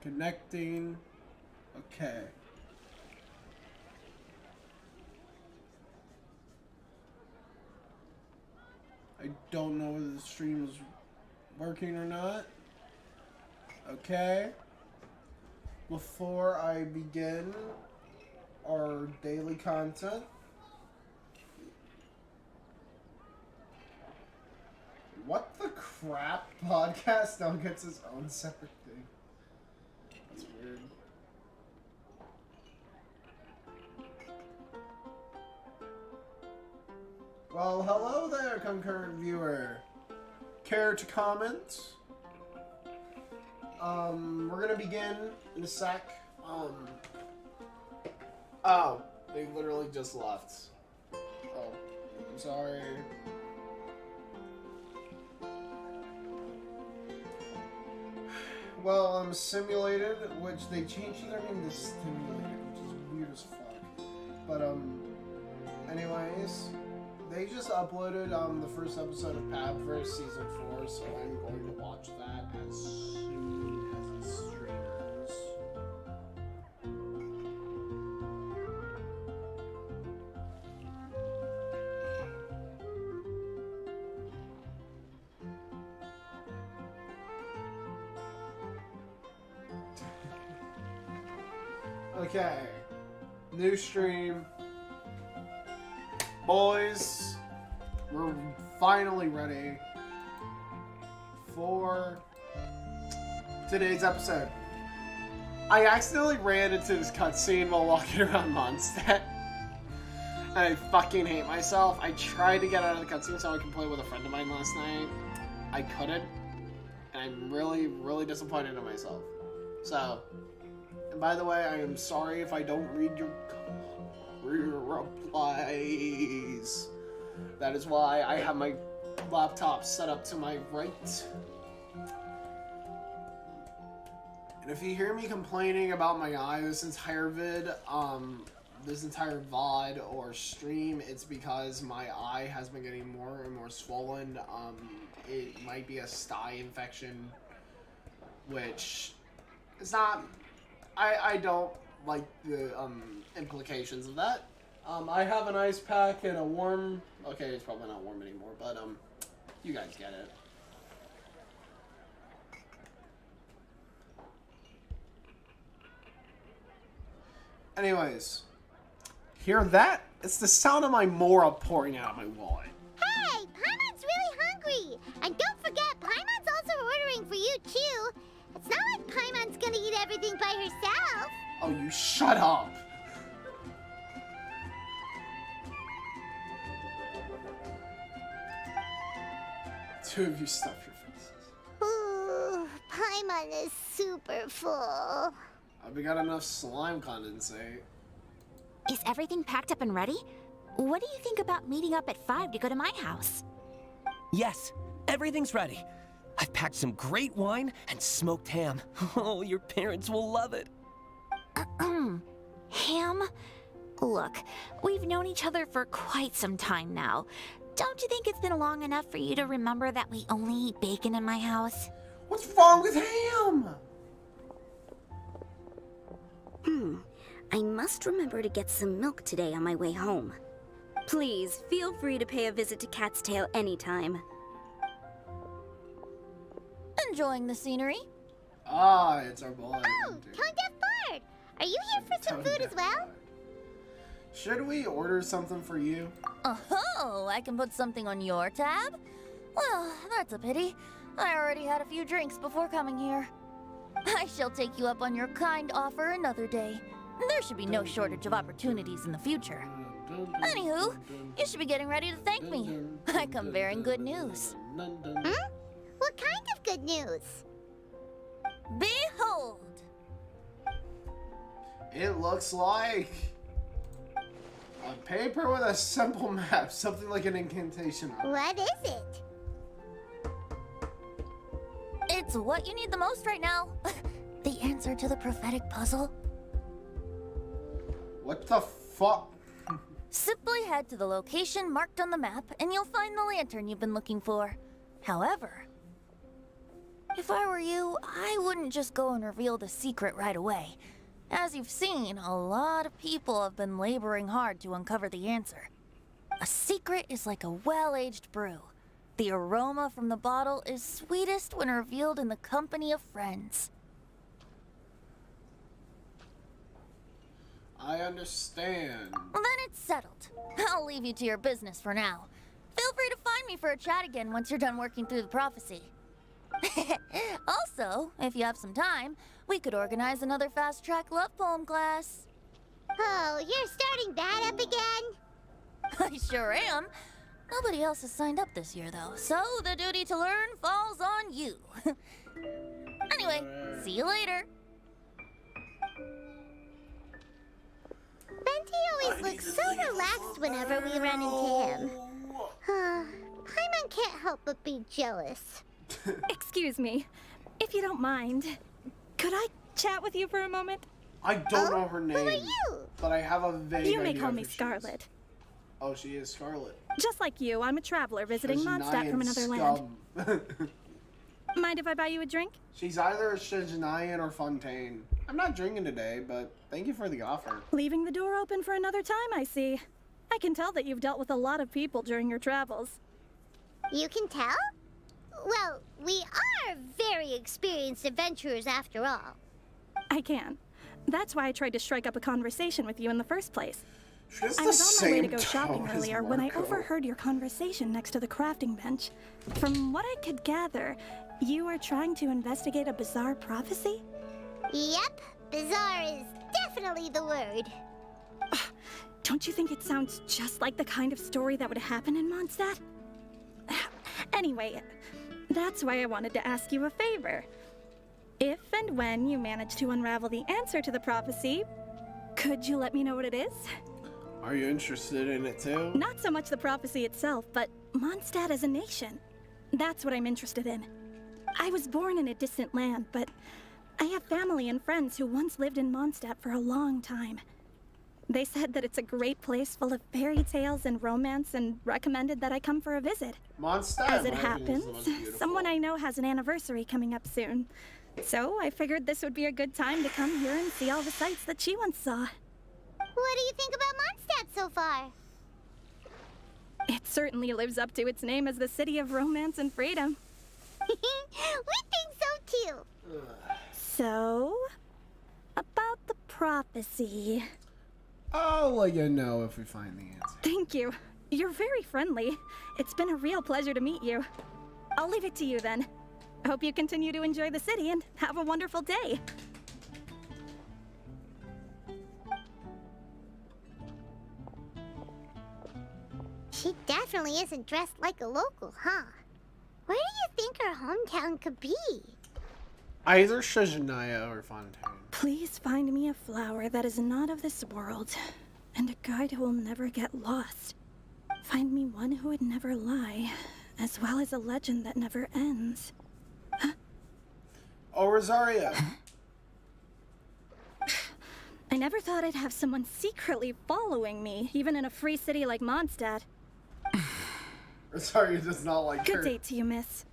Connecting. Okay. I don't know whether the stream is working or not. Okay. Before I begin our daily content, what the crap? Podcast now gets its own separate thing. That's weird. Well, hello there, concurrent viewer. Care to comment? We're gonna begin in a sec. Oh, they literally just left. Oh, I'm sorry. Well, Simulated, which they changed their name to Stimulated, which is weird as fuck. But, anyways, they just uploaded, the first episode of Pabverse Season 4, so I'm going to watch that as soon as it streams. Okay, new stream. Boys, we're finally ready for today's episode. I accidentally ran into this cutscene while walking around Mondstadt, and I fucking hate myself. I tried to get out of the cutscene so I could play with a friend of mine last night. I couldn't, and I'm really, really disappointed in myself. So, and by the way, I am sorry if I don't read your replies. That is why I have my laptop set up to my right. And if you hear me complaining about my eye this entire this entire VOD or stream, it's because my eye has been getting more and more swollen. It might be a sty infection, which is not. I don't like the implications of that. I have an ice pack and a warm. Okay, it's probably not warm anymore, but you guys get it. Anyways, hear that? It's the sound of my Mora pouring out of my wallet. Hey, Paimon's really hungry! And don't forget, Paimon's also ordering for you, too. It's not like Paimon's gonna eat everything by herself. Oh, you shut up! Two of you stuff your faces. Ooh, Paimon is super full. We got enough slime condensate. Is everything packed up and ready? What do you think about meeting up at 5 to go to my house? Yes, everything's ready. I've packed some great wine and smoked ham. Oh, your parents will love it. Ham? Look, we've known each other for quite some time now. Don't you think it's been long enough for you to remember that we only eat bacon in my house? What's wrong with ham? I must remember to get some milk today on my way home. Please, feel free to pay a visit to Cat's Tail anytime. Enjoying the scenery? Ah, it's our boy. Oh, Tone Deaf Bard! Are you here for some food as well? Should we order something for you? Oh, I can put something on your tab? Well, that's a pity. I already had a few drinks before coming here. I shall take you up on your kind offer another day. There should be no shortage of opportunities in the future. Anywho, you should be getting ready to thank me. I come bearing good news. What kind of good news? Behold! It looks like a paper with a simple map, something like an incantation on it. What is it? It's what you need the most right now. The answer to the prophetic puzzle. What the fuck? Simply head to the location marked on the map and you'll find the lantern you've been looking for. However, If I were you, I wouldn't just go and reveal the secret right away. As you've seen, a lot of people have been laboring hard to uncover the answer. A secret is like a well-aged brew. The aroma from the bottle is sweetest when revealed in the company of friends. I understand. Well, then it's settled. I'll leave you to your business for now. Feel free to find me for a chat again once you're done working through the prophecy. Also, if you have some time, we could organize another fast-track love poem class. Oh, you're starting that up again? I sure am. Nobody else has signed up this year, though, so the duty to learn falls on you. Anyway, see you later. Venti always looks so relaxed whenever we run into him. Paimon can't help but be jealous. Excuse me, if you don't mind, could I chat with you for a moment? I don't know her name. Who are you? But I have a vague You may idea call of me who she is. Scarlet. Oh, she is Scarlet. Just like you, I'm a traveler visiting She's Mondstadt from another Nyan land. scum. Mind if I buy you a drink? She's either a Shizanayan or Fontaine. I'm not drinking today, but thank you for the offer. Leaving the door open for another time, I see. I can tell that you've dealt with a lot of people during your travels. You can tell? Well, we are very experienced adventurers after all. I can. That's why I tried to strike up a conversation with you in the first place. She has I the was on my way to same go shopping tone as earlier when I Marco. overheard your conversation next to the crafting bench. From what I could gather, you are trying to investigate a bizarre prophecy? Yep, bizarre is definitely the word. Don't you think it sounds just like the kind of story that would happen in Mondstadt? Anyway, that's why I wanted to ask you a favor. If and when you manage to unravel the answer to the prophecy, could you let me know what it is? Are you interested in it too? Not so much the prophecy itself, but Mondstadt as a nation. That's what I'm interested in. I was born in a distant land, but I have family and friends who once lived in Mondstadt for a long time. They said that it's a great place full of fairy tales and romance and recommended that I come for a visit. Mondstadt, As it in my opinion, is happens, the most beautiful. someone I know has an anniversary coming up soon. So I figured this would be a good time to come here and see all the sights that she once saw. What do you think about Mondstadt so far? It certainly lives up to its name as the city of romance and freedom. We think so too. So, about the prophecy. I'll let you know if we find the answer. Thank you. You're very friendly. It's been a real pleasure to meet you. I'll leave it to you then. Hope you continue to enjoy the city and have a wonderful day. She definitely isn't dressed like a local, huh? Where do you think her hometown could be? Either Shizanaya or Fontaine. Please find me a flower that is not of this world, and a guide who will never get lost. Find me one who would never lie, as well as a legend that never ends. Oh, Rosario. I never thought I'd have someone secretly following me, even in a free city like Mondstadt. Rosario does not like her. Good day to you, miss.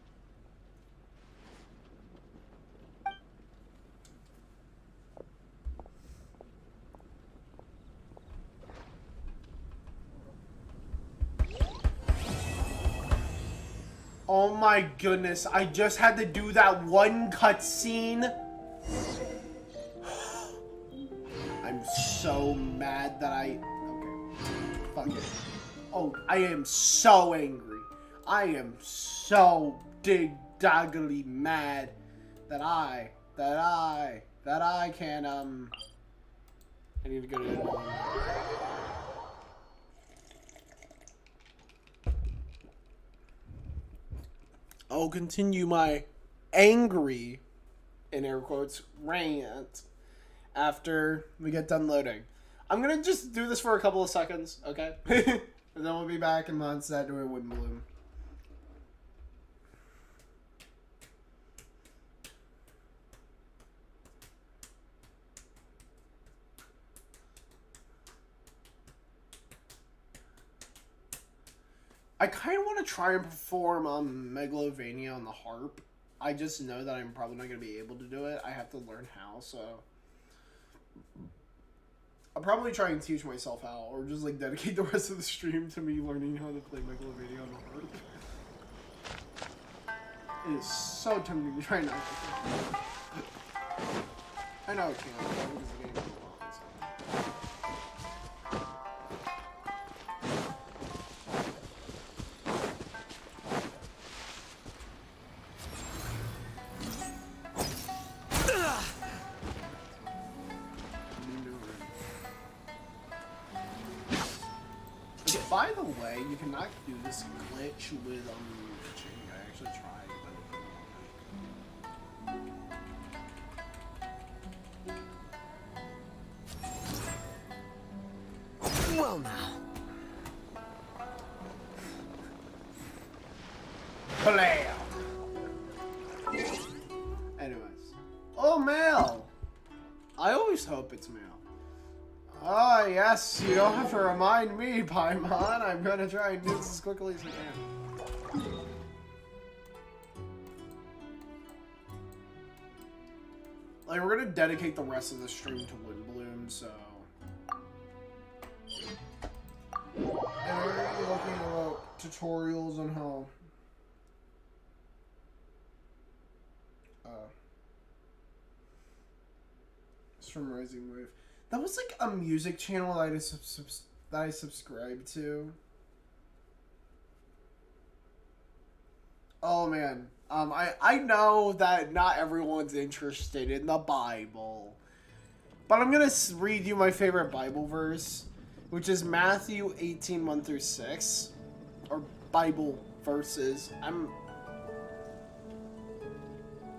Oh my goodness, I just had to do that one cutscene. I'm so mad that I... Okay. Fuck it. Oh, I am so angry. I am so dig-doggily mad that I can, I need to go to the other one. I'll continue my angry, in air quotes, rant after we get done loading. I'm gonna just do this for a couple of seconds, okay? And then we'll be back in Mondstadt doing Wind Blume. I kind of want to try and perform Megalovania on the harp. I just know that I'm probably not going to be able to do it. I have to learn how, so I'll probably try and teach myself how, or just like dedicate the rest of the stream to me learning how to play Megalovania on the harp. It is so tempting to try not to. I know it can't, because the game is long, so. By the way, you cannot do this glitch with glitching. I actually tried, but it didn't work. Well now. Play. Anyways. Oh, mail! I always hope it's mail. Ah, yes, you don't have to remind me, Paimon. I'm gonna try and do this as quickly as I can. Like, we're gonna dedicate the rest of the stream to Wind Blume, so... And we're gonna be looking at tutorials on how... It's from Rising Wave. That was like a music channel that I subscribed to. Oh man, I know that not everyone's interested in the Bible, but I'm gonna read you my favorite Bible verse, which is Matthew 18:1-6, or Bible verses.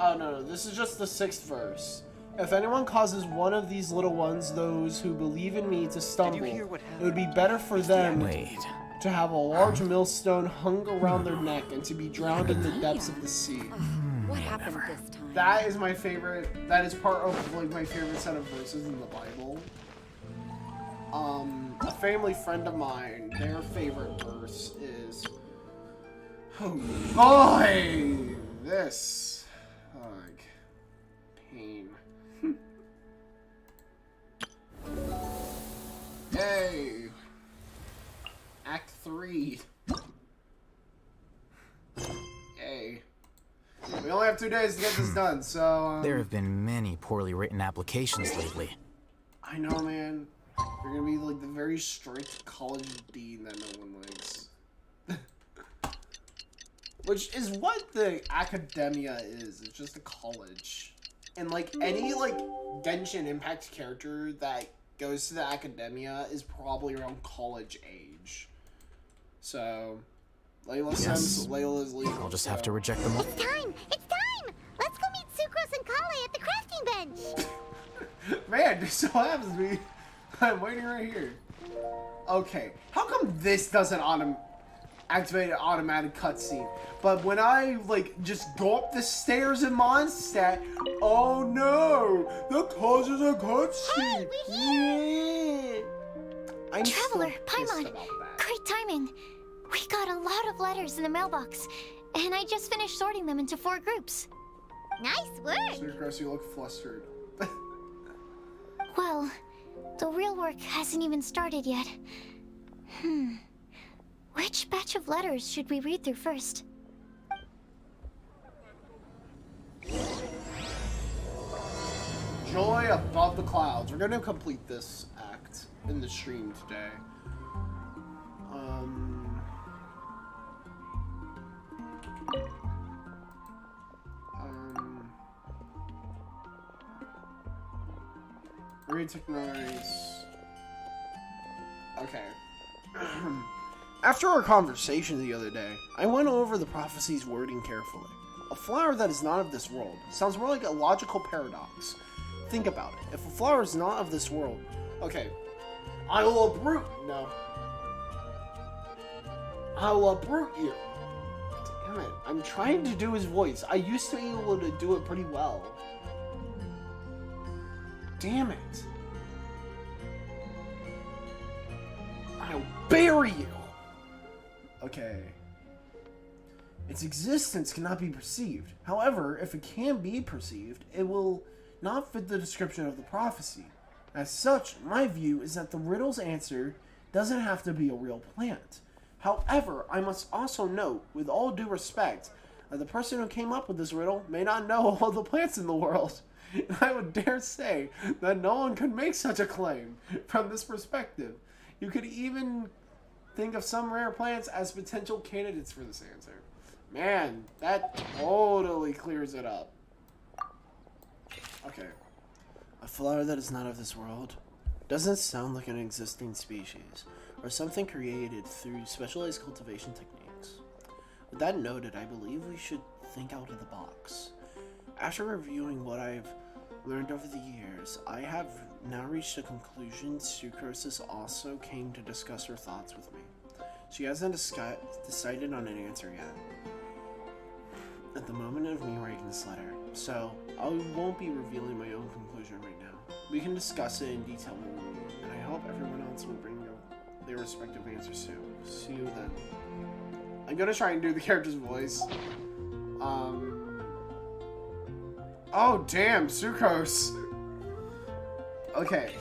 Oh no, this is just the 6th verse. If anyone causes one of these little ones, those who believe in me, to stumble, it would be better for them to have a large millstone hung around their neck and to be drowned in the depths of the sea. What happened this time? That is my favorite. That is part of like my favorite set of verses in the Bible. A family friend of mine, their favorite verse is, oh boy, this like pain. Yay! Act 3. Yay. We only have 2 days to get this done, so... There have been many poorly written applications lately. I know, man. You're gonna be like the very strict college dean that no one likes. Which is what the academia is. It's just a college. And like any like Genshin Impact character that goes to the academia is probably around college age. So, Layla says Layla's legal. I'll just have to reject them all. It's time! It's time! Let's go meet Sucrose and Kale at the crafting bench! Man, this so happens to be. I'm waiting right here. Okay, how come this doesn't activate an automatic cutscene? But when I like just go up the stairs in Mondstadt, oh no, that causes a cutscene. Hey, I'm Traveler, still pissed Paimon, about that. great timing. We got a lot of letters in the mailbox, and I just finished sorting them into 4 groups. Nice work! Sucrose, you look flustered. Well, the real work hasn't even started yet. Which batch of letters should we read through first? Joy above the clouds. We're gonna complete this act in the stream today. Recognize. Okay. After our conversation the other day, I went over the prophecy's wording carefully. A flower that is not of this world sounds more like a logical paradox. Think about it. If a flower is not of this world... Okay. I will uproot... No. I will uproot you. Damn it. I'm trying to do his voice. I used to be able to do it pretty well. Damn it. I'll bury you. Okay. Its existence cannot be perceived. However, if it can be perceived, it will not fit the description of the prophecy. As such, my view is that the riddle's answer doesn't have to be a real plant. However, I must also note, with all due respect, that the person who came up with this riddle may not know all the plants in the world. And I would dare say that no one could make such a claim from this perspective. You could even think of some rare plants as potential candidates for this answer. Man, that totally clears it up. Okay. A flower that is not of this world doesn't sound like an existing species, or something created through specialized cultivation techniques. With that noted, I believe we should think out of the box. After reviewing what I've learned over the years, I have now reached a conclusion. Sucrose also came to discuss her thoughts with me. She hasn't decided on an answer yet at the moment of me writing this letter, so I won't be revealing my own conclusion right now. We can discuss it in detail when we meet, and I hope everyone else will bring their respective answers soon. See you then. I'm gonna try and do the character's voice. Oh damn, Sucrose! Okay.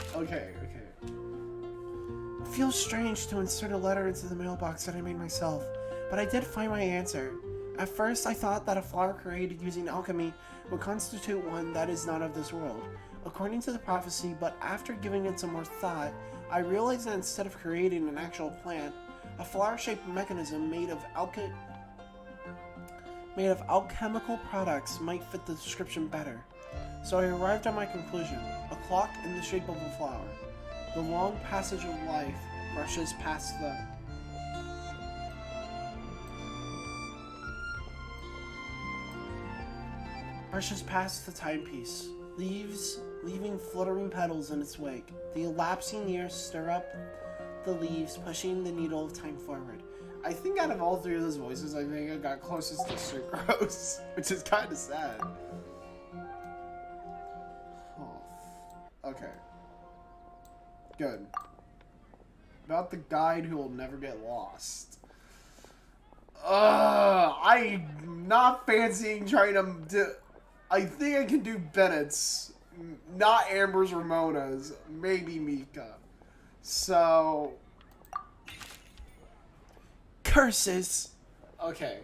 It feels strange to insert a letter into the mailbox that I made myself, but I did find my answer. At first, I thought that a flower created using alchemy would constitute one that is not of this world, according to the prophecy, but after giving it some more thought, I realized that instead of creating an actual plant, a flower-shaped mechanism made of alchemical products might fit the description better. So I arrived at my conclusion: a clock in the shape of a flower. The long passage of life brushes past the timepiece, leaving fluttering petals in its wake. The elapsing years stir up the leaves, pushing the needle of time forward. I think out of all three of those voices, I think I got closest to Sucrose, which is kind of sad. Oh. Okay. Good. About the guide who will never get lost. I'm not fancying trying to I think I can do Bennett's, not Amber's, Ramona's, maybe Mika. So, curses. Okay.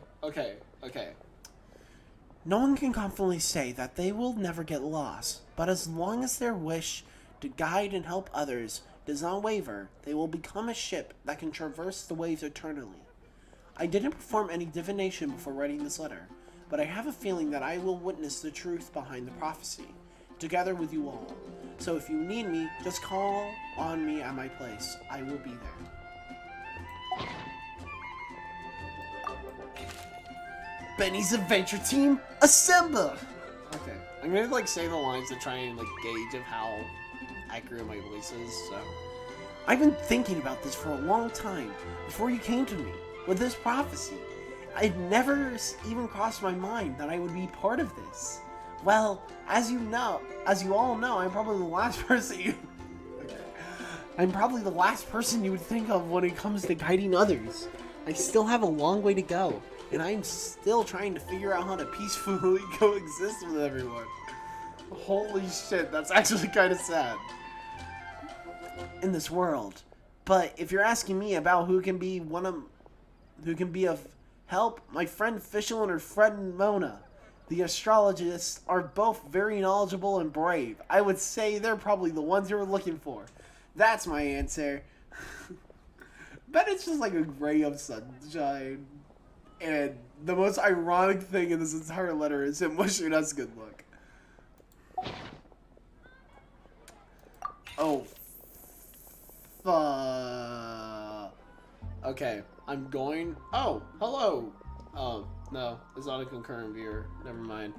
No one can confidently say that they will never get lost, but as long as their wish to guide and help others does not waver, they will become a ship that can traverse the waves eternally. I didn't perform any divination before writing this letter, but I have a feeling that I will witness the truth behind the prophecy, together with you all. So if you need me, just call on me at my place. I will be there. Benny's Adventure Team, assemble! Okay, I'm gonna say the lines to try and gauge of how accurate my voice is, so. I've been thinking about this for a long time, before you came to me, with this prophecy. It never even crossed my mind that I would be part of this. Well, as you all know, I'm probably the last person you would think of when it comes to guiding others. I still have a long way to go, and I'm still trying to figure out how to peacefully coexist with everyone. Holy shit, that's actually kind of sad. In this world. But if you're asking me about who can be of help, my friend Fischl and her friend Mona, the astrologists, are both very knowledgeable and brave. I would say they're probably the ones you're looking for. That's my answer. Bet it's just like a ray of sunshine. And the most ironic thing in this entire letter is him wishing us good luck. Oh. Okay, I'm going... Oh, hello! Oh, no, it's not a concurrent viewer. Never mind.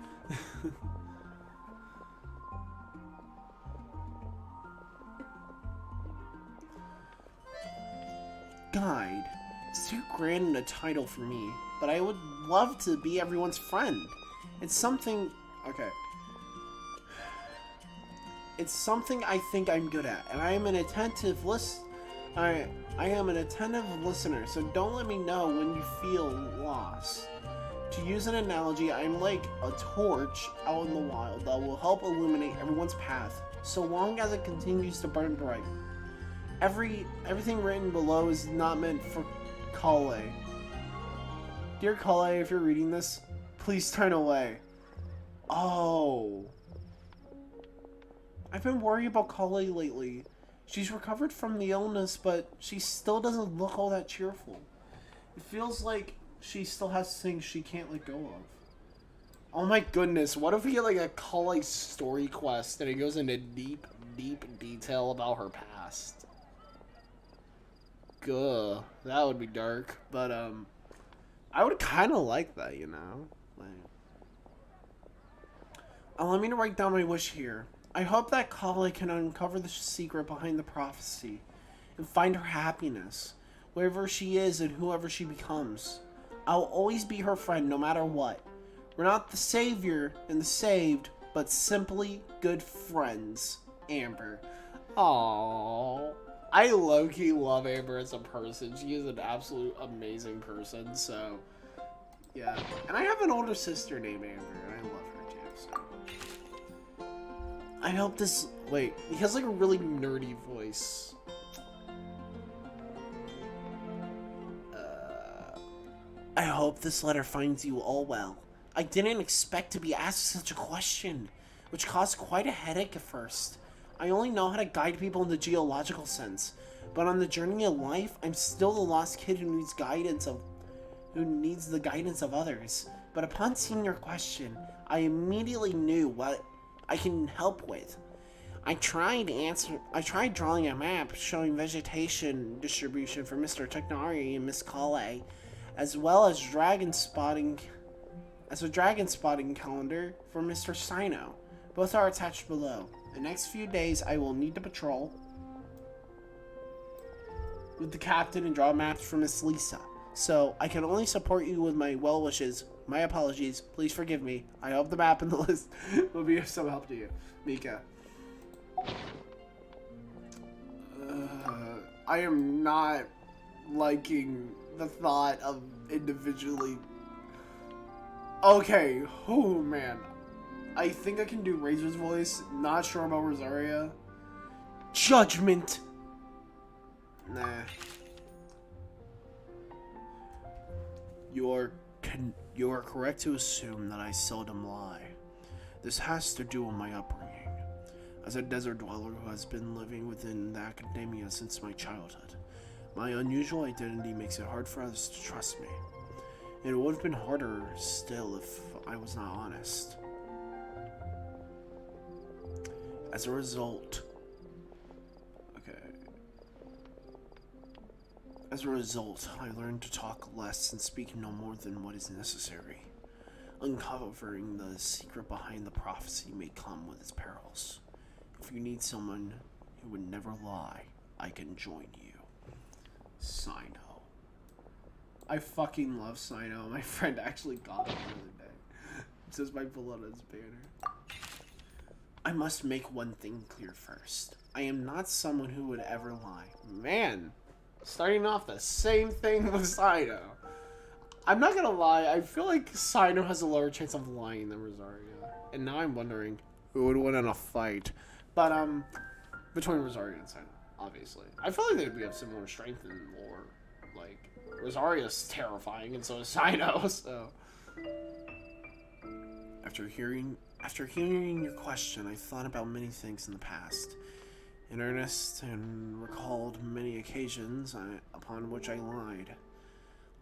Guide. It's too grand a title for me, but I would love to be everyone's friend. It's something... Okay. It's something I think I'm good at, and I am an attentive listener, so don't let me know when you feel lost. To use an analogy, I'm like a torch out in the wild that will help illuminate everyone's path, so long as it continues to burn bright. Everything written below is not meant for Kale. Dear Kale, if you're reading this, please turn away. Oh. I've been worried about Kale lately. She's recovered from the illness, but she still doesn't look all that cheerful. It feels like she still has things she can't let go of. Oh my goodness, what if we get like a Kale story quest and it goes into deep detail about her past? Gah, that would be dark, but I would kind of like that, you know? Like, allow me to write down my wish here. I hope that Kale can uncover the secret behind the prophecy and find her happiness, wherever she is and whoever she becomes. I'll always be her friend no matter what. We're not the savior and the saved, but simply good friends. Amber. Aww. I low-key love Amber as a person. She is an absolute amazing person, so yeah. And I have an older sister named Amber, and I love her too, so. I hope this... Wait, he has like a really nerdy voice. I hope this letter finds you all well. I didn't expect to be asked such a question, which caused quite a headache at first. I only know how to guide people in the geological sense, but on the journey of life, I'm still the lost kid who needs the guidance of others. But upon seeing your question, I immediately knew what I can help with. I tried drawing a map showing vegetation distribution for Mr. Technari and Miss Kale, as well as a dragon spotting calendar for Mr. Sino. Both are attached below. The next few days, I will need to patrol with the captain and draw maps for Miss Lisa. So, I can only support you with my well wishes. My apologies. Please forgive me. I hope the map and the list will be of some help to you. Mika. I am not liking the thought of individually... Okay. Oh, man. I think I can do Razor's voice. Not sure about Rosaria. Judgment! Nah. You are correct to assume that I seldom lie. This has to do with my upbringing. As a desert dweller who has been living within the academia since my childhood, my unusual identity makes it hard for others to trust me. It would have been harder still if I was not honest. As a result, I learned to talk less and speak no more than what is necessary. Uncovering the secret behind the prophecy may come with its perils. If you need someone who would never lie, I can join you. Sino. I fucking love Sino. My friend actually got it the other day. It says my below his banner. I must make one thing clear first. I am not someone who would ever lie. Man, starting off the same thing with Sino. I'm not gonna lie, I feel like Sino has a lower chance of lying than Rosaria. And now I'm wondering who would win in a fight. But, between Rosaria and Sino, obviously. I feel like they'd have similar strength and lore. Like, Rosaria's terrifying and so is Sino, so... After hearing your question, I thought about many things in the past. In earnest, and recalled many occasions upon which I lied.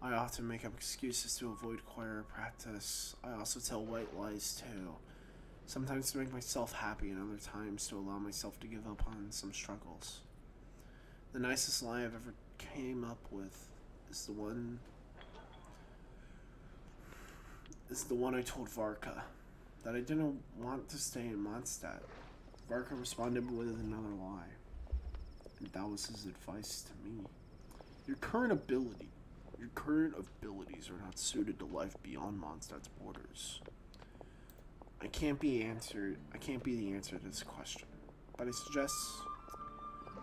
I often make up excuses to avoid choir practice. I also tell white lies too. Sometimes to make myself happy, and other times to allow myself to give up on some struggles. The nicest lie I've ever came up with is the one I told Varka, that I didn't want to stay in Mondstadt. Varka responded with another lie, and that was his advice to me. Your current abilities are not suited to life beyond Mondstadt's borders. I can't be the answer to this question, but I suggest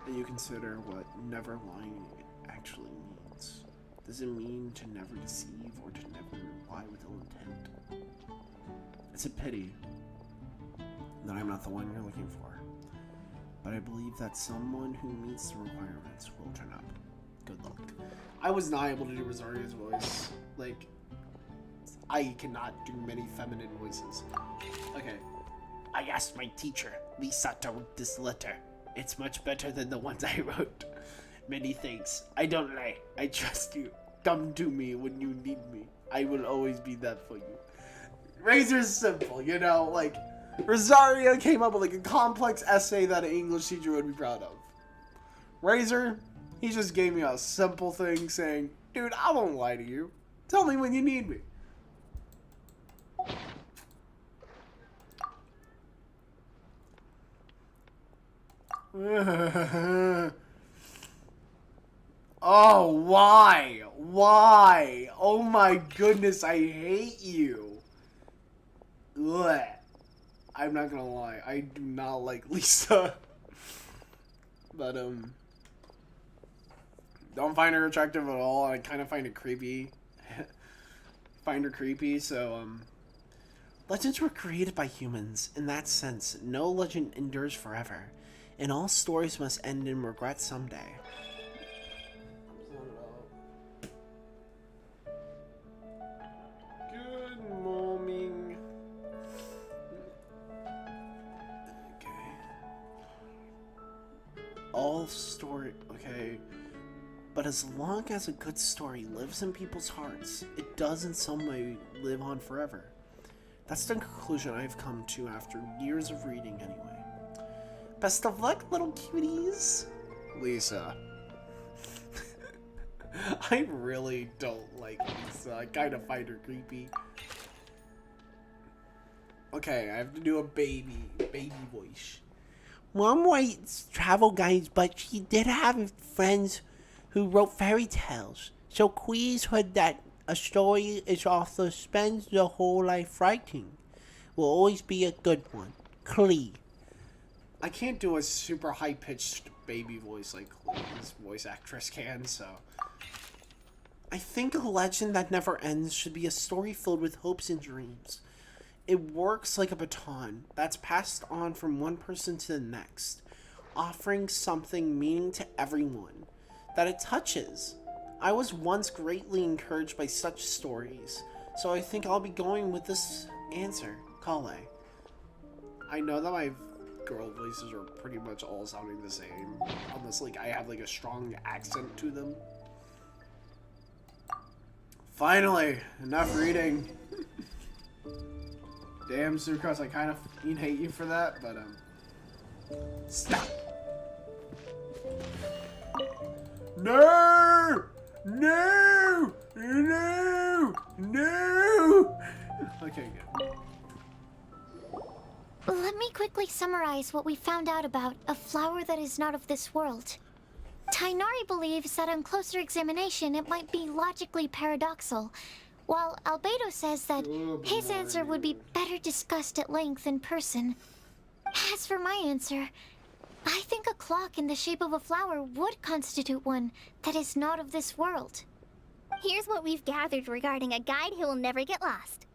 that you consider what never lying actually means. Does it mean to never deceive or to never lie with ill intent? It's a pity that I'm not the one you're looking for. But I believe that someone who meets the requirements will turn up. Good luck. I was not able to do Rosaria's voice. Like, I cannot do many feminine voices. Okay. I asked my teacher, Lisa, to write this letter. It's much better than the ones I wrote. Many thanks. I don't lie. I trust you. Come to me when you need me. I will always be that for you. Razor's simple, you know, like, Rosaria came up with like a complex essay that an English teacher would be proud of. Razor, he just gave me a simple thing saying, dude, I won't lie to you. Tell me when you need me. Oh, why? Why? Oh my goodness, I hate you. Ugh. I'm not gonna lie, I do not like Lisa. But, don't find her attractive at all. I kind of find it creepy. Find her creepy, so, legends were created by humans. In that sense, no legend endures forever. And all stories must end in regret someday. Good morning. Okay. All story, okay. But as long as a good story lives in people's hearts, it does in some way live on forever. That's the conclusion I've come to after years of reading anyway. Best of luck, little cuties. Lisa. I really don't like Lisa. I kind of find her creepy. Okay, I have to do a baby voice. Mom writes travel guides, but she did have friends who wrote fairy tales. So Queez heard that a story its author spends their whole life writing will always be a good one. Clee. I can't do a super high-pitched baby voice like Clee's voice actress can, so... I think a legend that never ends should be a story filled with hopes and dreams. It works like a baton that's passed on from one person to the next, offering something meaning to everyone that it touches. I was once greatly encouraged by such stories, so I think I'll be going with this answer, Kale. I know that my girl voices are pretty much all sounding the same, unless like I have like a strong accent to them. Finally, enough reading. Damn, Sucrose, I kind of hate you for that, but stop. No! No! No! No! Okay, good. Let me quickly summarize what we found out about a flower that is not of this world. Tainari believes that on closer examination it might be logically paradoxal, while Albedo says that his answer would be better discussed at length in person. As for my answer, I think a clock in the shape of a flower would constitute one that is not of this world. Here's what we've gathered regarding a guide who will never get lost.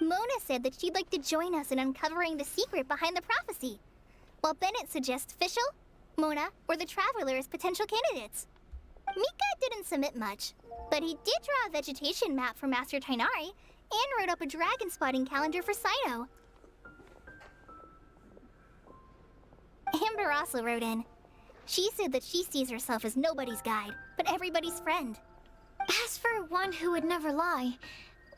Mona said that she'd like to join us in uncovering the secret behind the prophecy, while Bennett suggests Fischl, Mona, or the Traveler as potential candidates. Mika didn't submit much, but he did draw a vegetation map for Master Tainari and wrote up a dragon spotting calendar for Sino. Amber also wrote in. She said that she sees herself as nobody's guide, but everybody's friend. As for one who would never lie,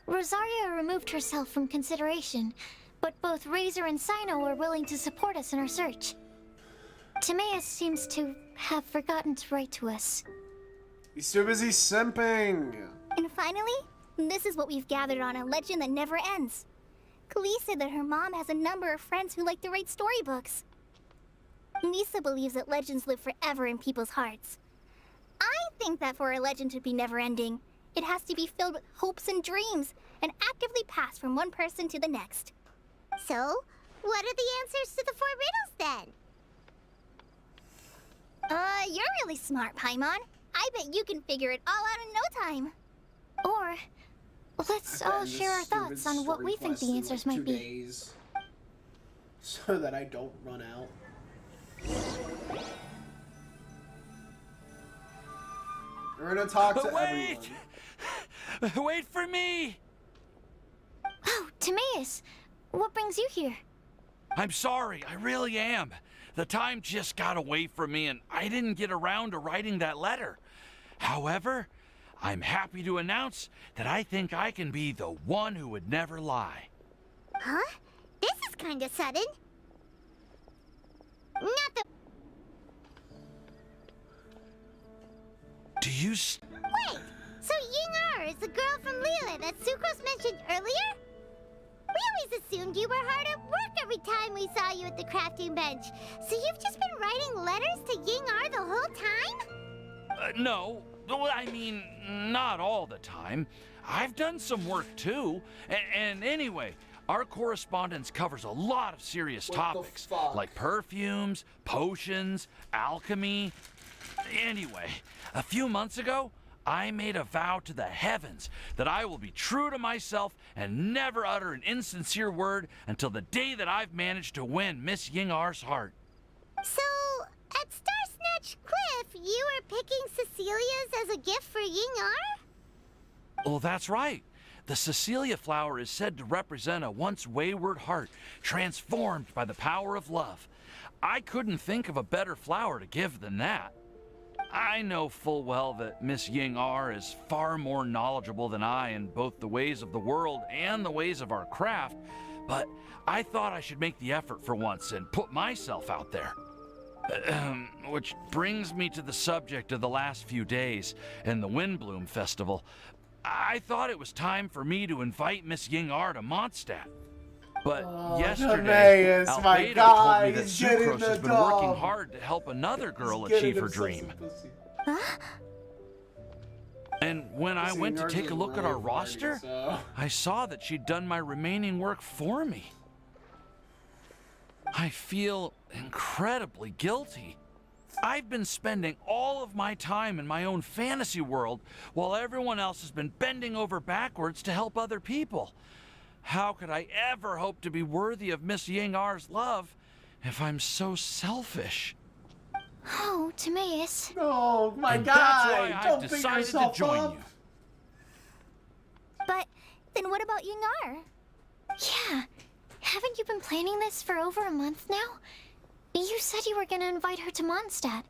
Rosaria removed herself from consideration, but both Razor and Sino are willing to support us in our search. Timaeus seems to have forgotten to write to us. He's too busy simping. And finally, this is what we've gathered on a legend that never ends. Klee said that her mom has a number of friends who like to write storybooks. Lisa believes that legends live forever in people's hearts. I think that for a legend to be never-ending, it has to be filled with hopes and dreams and actively passed from one person to the next. So, what are the answers to the 4 riddles then? You're really smart, Paimon. I I bet you can figure it all out in no time. Or let's I bet all in this share our stupid thoughts on what story we think quest the in, answers like, might 2 be. days, so that I don't run out. We're gonna talk to Wait! everyone. Wait for me! Oh, Timaeus, what brings you here? I'm sorry, I really am. The time just got away from me and I didn't get around to writing that letter. However, I'm happy to announce that I think I can be the one who would never lie. Huh? This is kinda sudden. Not the— Do you Wait! So Ying-ar is the girl from Lila that Sucrose mentioned earlier? We always assumed you were hard at work every time we saw you at the crafting bench. So you've just been writing letters to Ying-ar the whole time? No. Well, I mean, not all the time. I've done some work too. And anyway, our correspondence covers a lot of serious topics, like perfumes, potions, alchemy. Anyway, a few months ago, I made a vow to the heavens that I will be true to myself and never utter an insincere word until the day that I've managed to win Miss Ying-ar's heart. So, at Star Snatch Cliff, you were picking Cecilia's as a gift for Ying-ar? Well, that's right. The Cecilia flower is said to represent a once wayward heart transformed by the power of love. I couldn't think of a better flower to give than that. I know full well that Miss Ying-ar is far more knowledgeable than I in both the ways of the world and the ways of our craft, but I thought I should make the effort for once and put myself out there. Which brings me to the subject of the last few days and the Wind Blume Festival. I thought it was time for me to invite Miss Ying-ar to Mondstadt. But yesterday, Timaeus, my Albedo God, told me that he's getting Sucrose the has been dog. working hard to help another girl He's achieve getting her himself dream. some pussy. Huh? And when I Pussy went to nerds take a are look at our really horny, roster, so. I saw that she'd done my remaining work for me. I feel incredibly guilty. I've been spending all of my time in my own fantasy world while everyone else has been bending over backwards to help other people. How could I ever hope to be worthy of Miss Ying-ar's love if I'm so selfish? Oh, Timaeus. Oh my And God! that's why I've Don't beat decided to yourself join up. you. But then what about Ying-ar? Yeah. Haven't you been planning this for over a month now? You said you were gonna invite her to Mondstadt.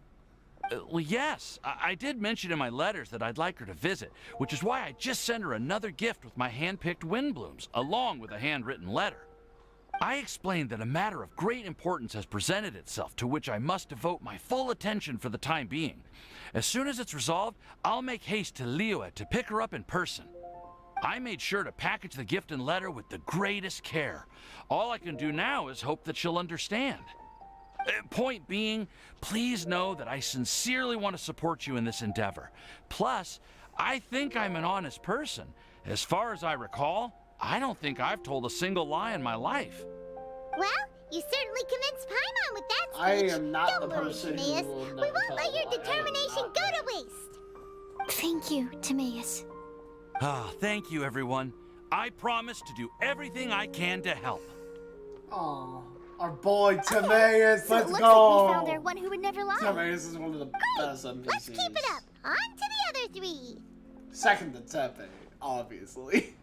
Well, yes. I did mention in my letters that I'd like her to visit, which is why I just sent her another gift with my hand-picked wind blooms, along with a handwritten letter. I explained that a matter of great importance has presented itself to which I must devote my full attention for the time being. As soon as it's resolved, I'll make haste to Liyue to pick her up in person. I made sure to package the gift and letter with the greatest care. All I can do now is hope that she'll understand. Point being, please know that I sincerely want to support you in this endeavor. Plus, I think I'm an honest person. As far as I recall, I don't think I've told a single lie in my life. Well, you certainly convinced Paimon with that speech. I am not Don't the worry, person who Timaeus. will We never won't tell let a your lie. I am determination not go that. to waste. Thank you, Timaeus. Ah, thank you, everyone. I promise to do everything I can to help. Aw, our boy Timaeus, So let's it looks go! like we found our one who would never lie. Timaeus is one of the best NPCs. Let's keep it up. On to the other three. Second to Tepe, obviously.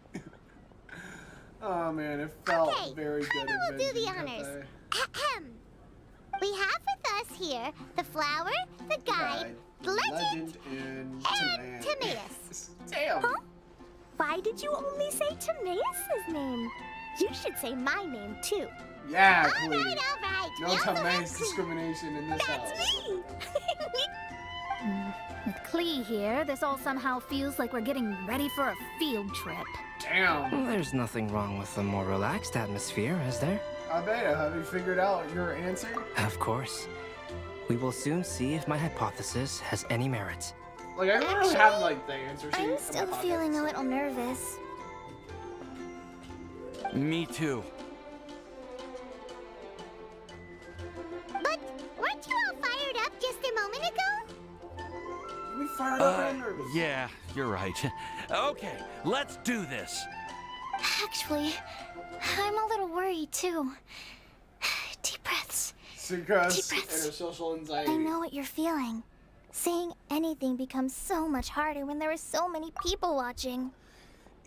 Oh man, it felt Okay, very good. Paimon will do the avenging honors. Tepe. Ahem. We have with us here the flower, the guide, the legend, and and Timaeus. Damn. Huh? Why did you only say Timaeus' name? You should say my name too. Yeah, All please. right. No We also have Timaeus Clee. discrimination in this That's house. me. With Clee here, this all somehow feels like we're getting ready for a field trip. Damn. There's nothing wrong with a more relaxed atmosphere, is there? Albedo, have you figured out your answer? Of course. We will soon see if my hypothesis has any merit. Like, I literally have, like, the answer sheet. I'm in my still pocket. feeling a little nervous. Me too. But weren't you all fired up just a moment ago? We fired up and nervous. Yeah, you're right. Okay, let's do this. Actually, I'm a little worried too. Deep breaths. Sucrose, Deep breaths. intersocial anxiety. I know what you're feeling. Saying anything becomes so much harder when there are so many people watching.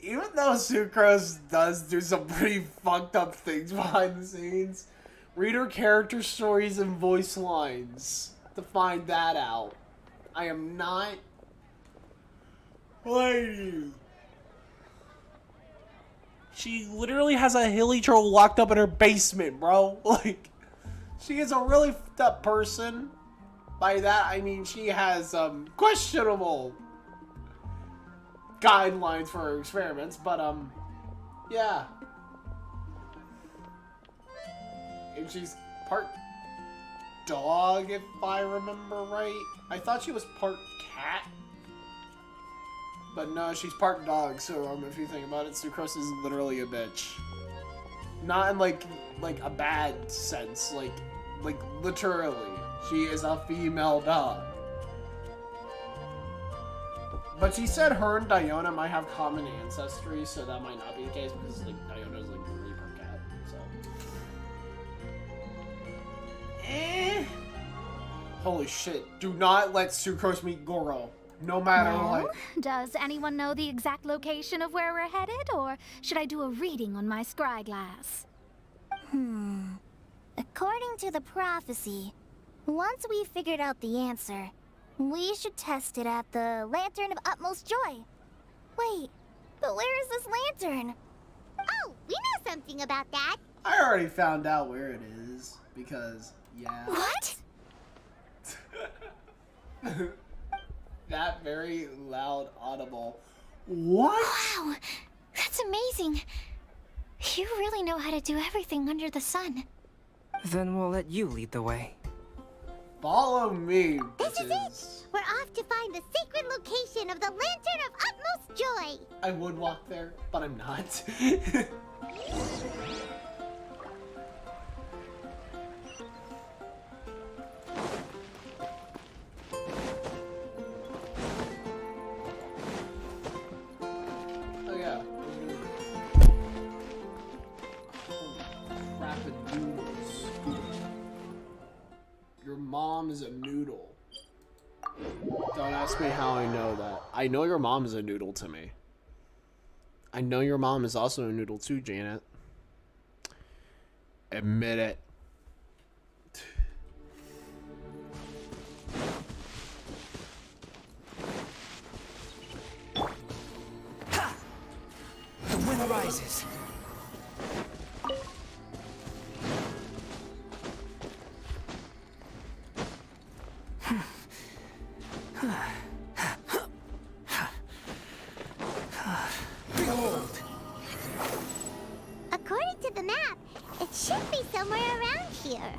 Even though Sucrose does do some pretty fucked up things behind the scenes, read her character stories and voice lines to find that out. I am not playing you. She literally has a hilly troll locked up in her basement, bro. Like, she is a really fucked up person. By that, I mean she has questionable guidelines for her experiments, but yeah. And she's part dog, if I remember right. I thought she was part cat, but no, she's part dog. So if you think about it, Sucrose is literally a bitch. Not in like a bad sense, like literally, she is a female dog. But she said her and Diona might have common ancestry, so that might not be the case because like Diona's like really part cat. So. Holy shit! Do not let Sucrose meet Goro, no matter what. Does anyone know the exact location of where we're headed, or should I do a reading on my scry glass? According to the prophecy, once we figured out the answer, we should test it at the Lantern of Utmost Joy. Wait, but where is this lantern? Oh, we know something about that. I already found out where it is because yeah. What? That very loud, audible. What? Wow, that's amazing. You really know how to do everything under the sun. Then we'll let you lead the way. Follow me, This is bitches. it. We're off to find the secret location of the Lantern of Utmost Joy. I would walk there, but I'm not. Oh yeah. Crap-a-doodles. Your mom is a noodle. Don't ask me how I know that. I know your mom is a noodle to me. I know your mom is also a noodle too, Janet. Admit it. The wind rises. Behold! According to the map, it should be somewhere around here.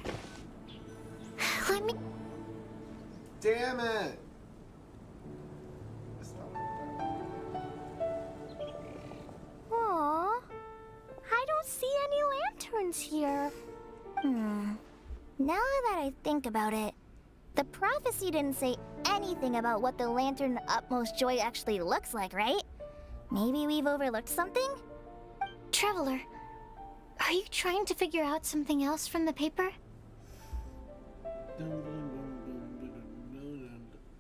Let me... Damn it! Aww. I don't see any lanterns here. Now that I think about it, the prophecy didn't say anything about what the Lantern of Utmost Joy actually looks like, right? Maybe we've overlooked something? Traveler, are you trying to figure out something else from the paper?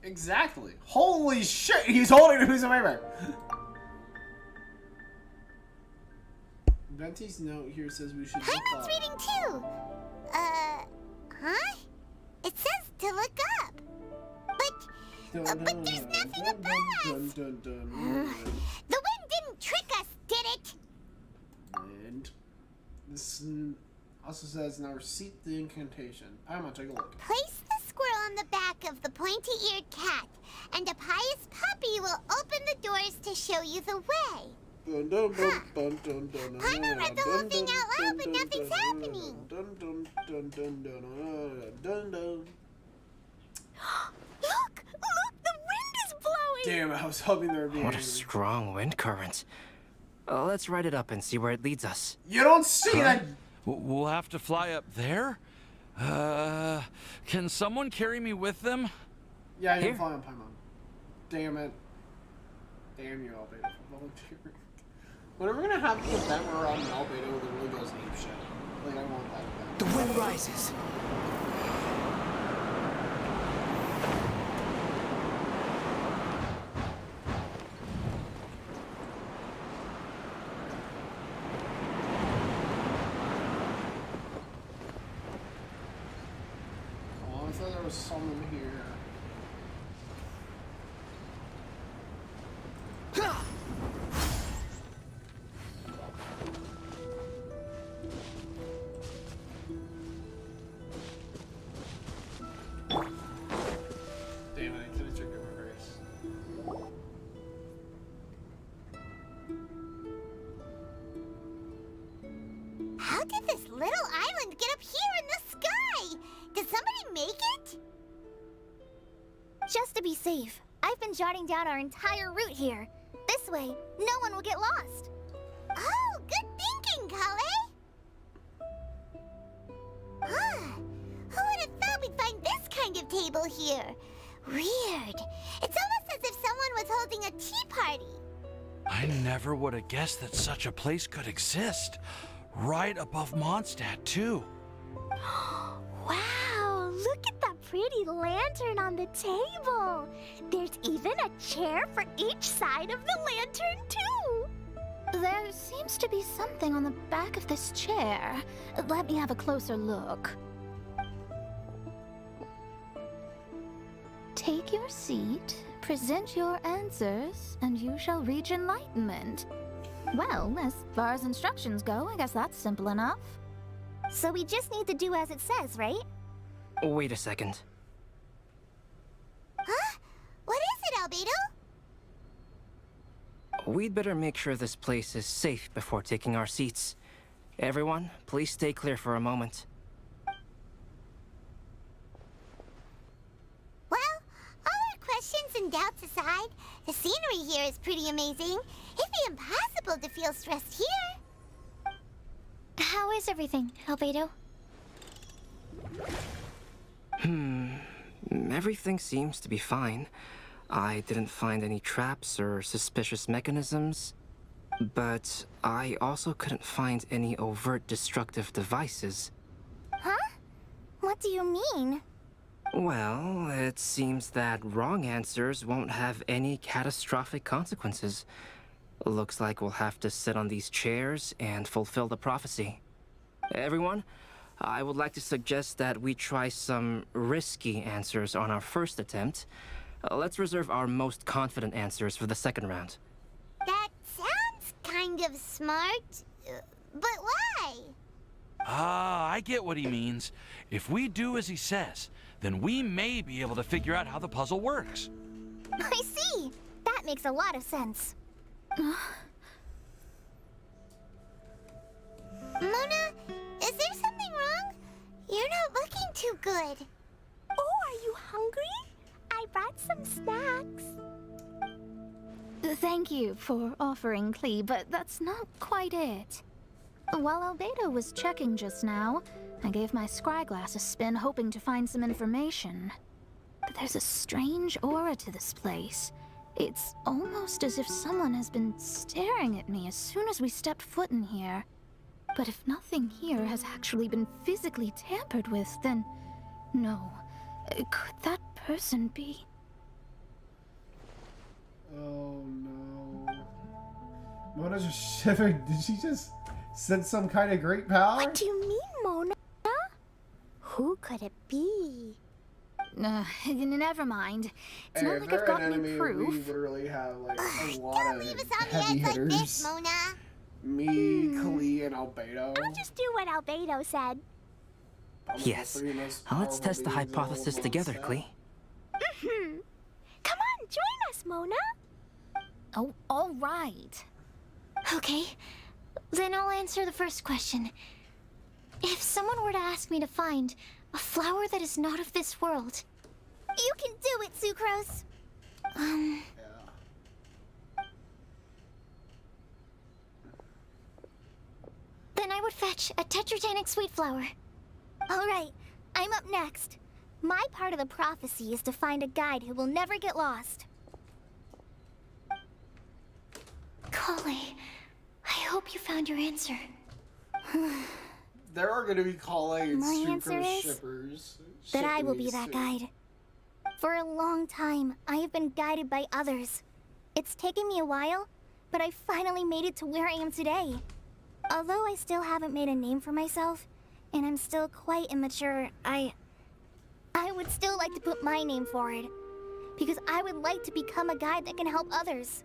Exactly. Holy shit, he's holding a piece of paper. Venti's note here says we should look Hyman's up. reading too. Huh? It says to look up. But there's nothing above. The wind didn't trick us, did it? And this also says now receipt the incantation. I'm gonna take a look. Place the squirrel on the back of the pointy-eared cat, and a pious puppy will open the doors to show you the way. Hyman read the whole thing out loud, but nothing's happening. Look! Look! The wind is blowing! Damn, I was hoping there would be. What a strong wind current. Let's ride it up and see where it leads us. You don't see that. We'll have to fly up there? Can someone carry me with them? Yeah, Here. you're flying on Paimon. Damn it. Damn you, Albedo, for volunteering. When are we gonna have the event where Albedo literally goes apeshit? Like, I want that event. The wind rises. Oh, I thought there was someone here. Damn it, I could have triggered my grace. How did this little island get up here in the sky? Did somebody make it? Just to be safe, I've been jotting down our entire route here. This way, no one will get lost. Oh, good thinking, Kale. Who would have thought we'd find this kind of table here? Weird. It's almost as if someone was holding a tea party. I never would have guessed that such a place could exist. Right above Mondstadt, too. Wow, look at that pretty lantern on the table. There's even a chair for each side of the lantern, too. There seems to be something on the back of this chair. Let me have a closer look. Take your seat, present your answers, and you shall reach enlightenment. Well, as far as instructions go, I guess that's simple enough. So we just need to do as it says, right? Wait a second. Huh? What is it, Albedo? We'd better make sure this place is safe before taking our seats. Everyone, please stay clear for a moment. Well, all our questions and doubts aside, the scenery here is pretty amazing. It'd be impossible to feel stressed here. How is everything, Albedo? Everything seems to be fine. I didn't find any traps or suspicious mechanisms, but I also couldn't find any overt destructive devices. Huh? What do you mean? Well, it seems that wrong answers won't have any catastrophic consequences. Looks like we'll have to sit on these chairs and fulfill the prophecy. Everyone, I would like to suggest that we try some risky answers on our first attempt. Let's reserve our most confident answers for the second round. That sounds kind of smart, but why? Ah, I get what he means. If we do as he says, then we may be able to figure out how the puzzle works. I see. That makes a lot of sense. Mona, is there something wrong? You're not looking too good. Oh, are you hungry? I brought some snacks. Thank you for offering, Klee, but that's not quite it. While Albedo was checking just now, I gave my scryglass a spin hoping to find some information. But there's a strange aura to this place. It's almost as if someone has been staring at me as soon as we stepped foot in here. But if nothing here has actually been physically tampered with, then no. Could that person be? Oh no. Mona's just shivering. Did she just sense some kind of great power? What do you mean, Mona? Who could it be? Never mind. It's Hey, not if like they're I've got an any enemy, proof. we literally have like a lot Don't of leave us on the heavy edge like hitters. this, Mona. Me, Klee, and Albedo. I'll just do what Albedo said. Probably the Yes. three most Let's powerful test the beings in all of hypothesis together, Mondstadt. Klee. Come on, join us, Mona. Oh, all right. Okay, then I'll answer the first question. If someone were to ask me to find a flower that is not of this world... You can do it, Sucrose. Yeah. Then I would fetch a tetragenic sweet flower. All right, I'm up next. My part of the prophecy is to find a guide who will never get lost. Kale, I hope you found your answer. There are gonna be Kale and My Sucre answer is shippers. that I will be shippies that soon. guide. For a long time, I have been guided by others. It's taken me a while, but I finally made it to where I am today. Although I still haven't made a name for myself, and I'm still quite immature, I would still like to put my name forward. Because I would like to become a guide that can help others.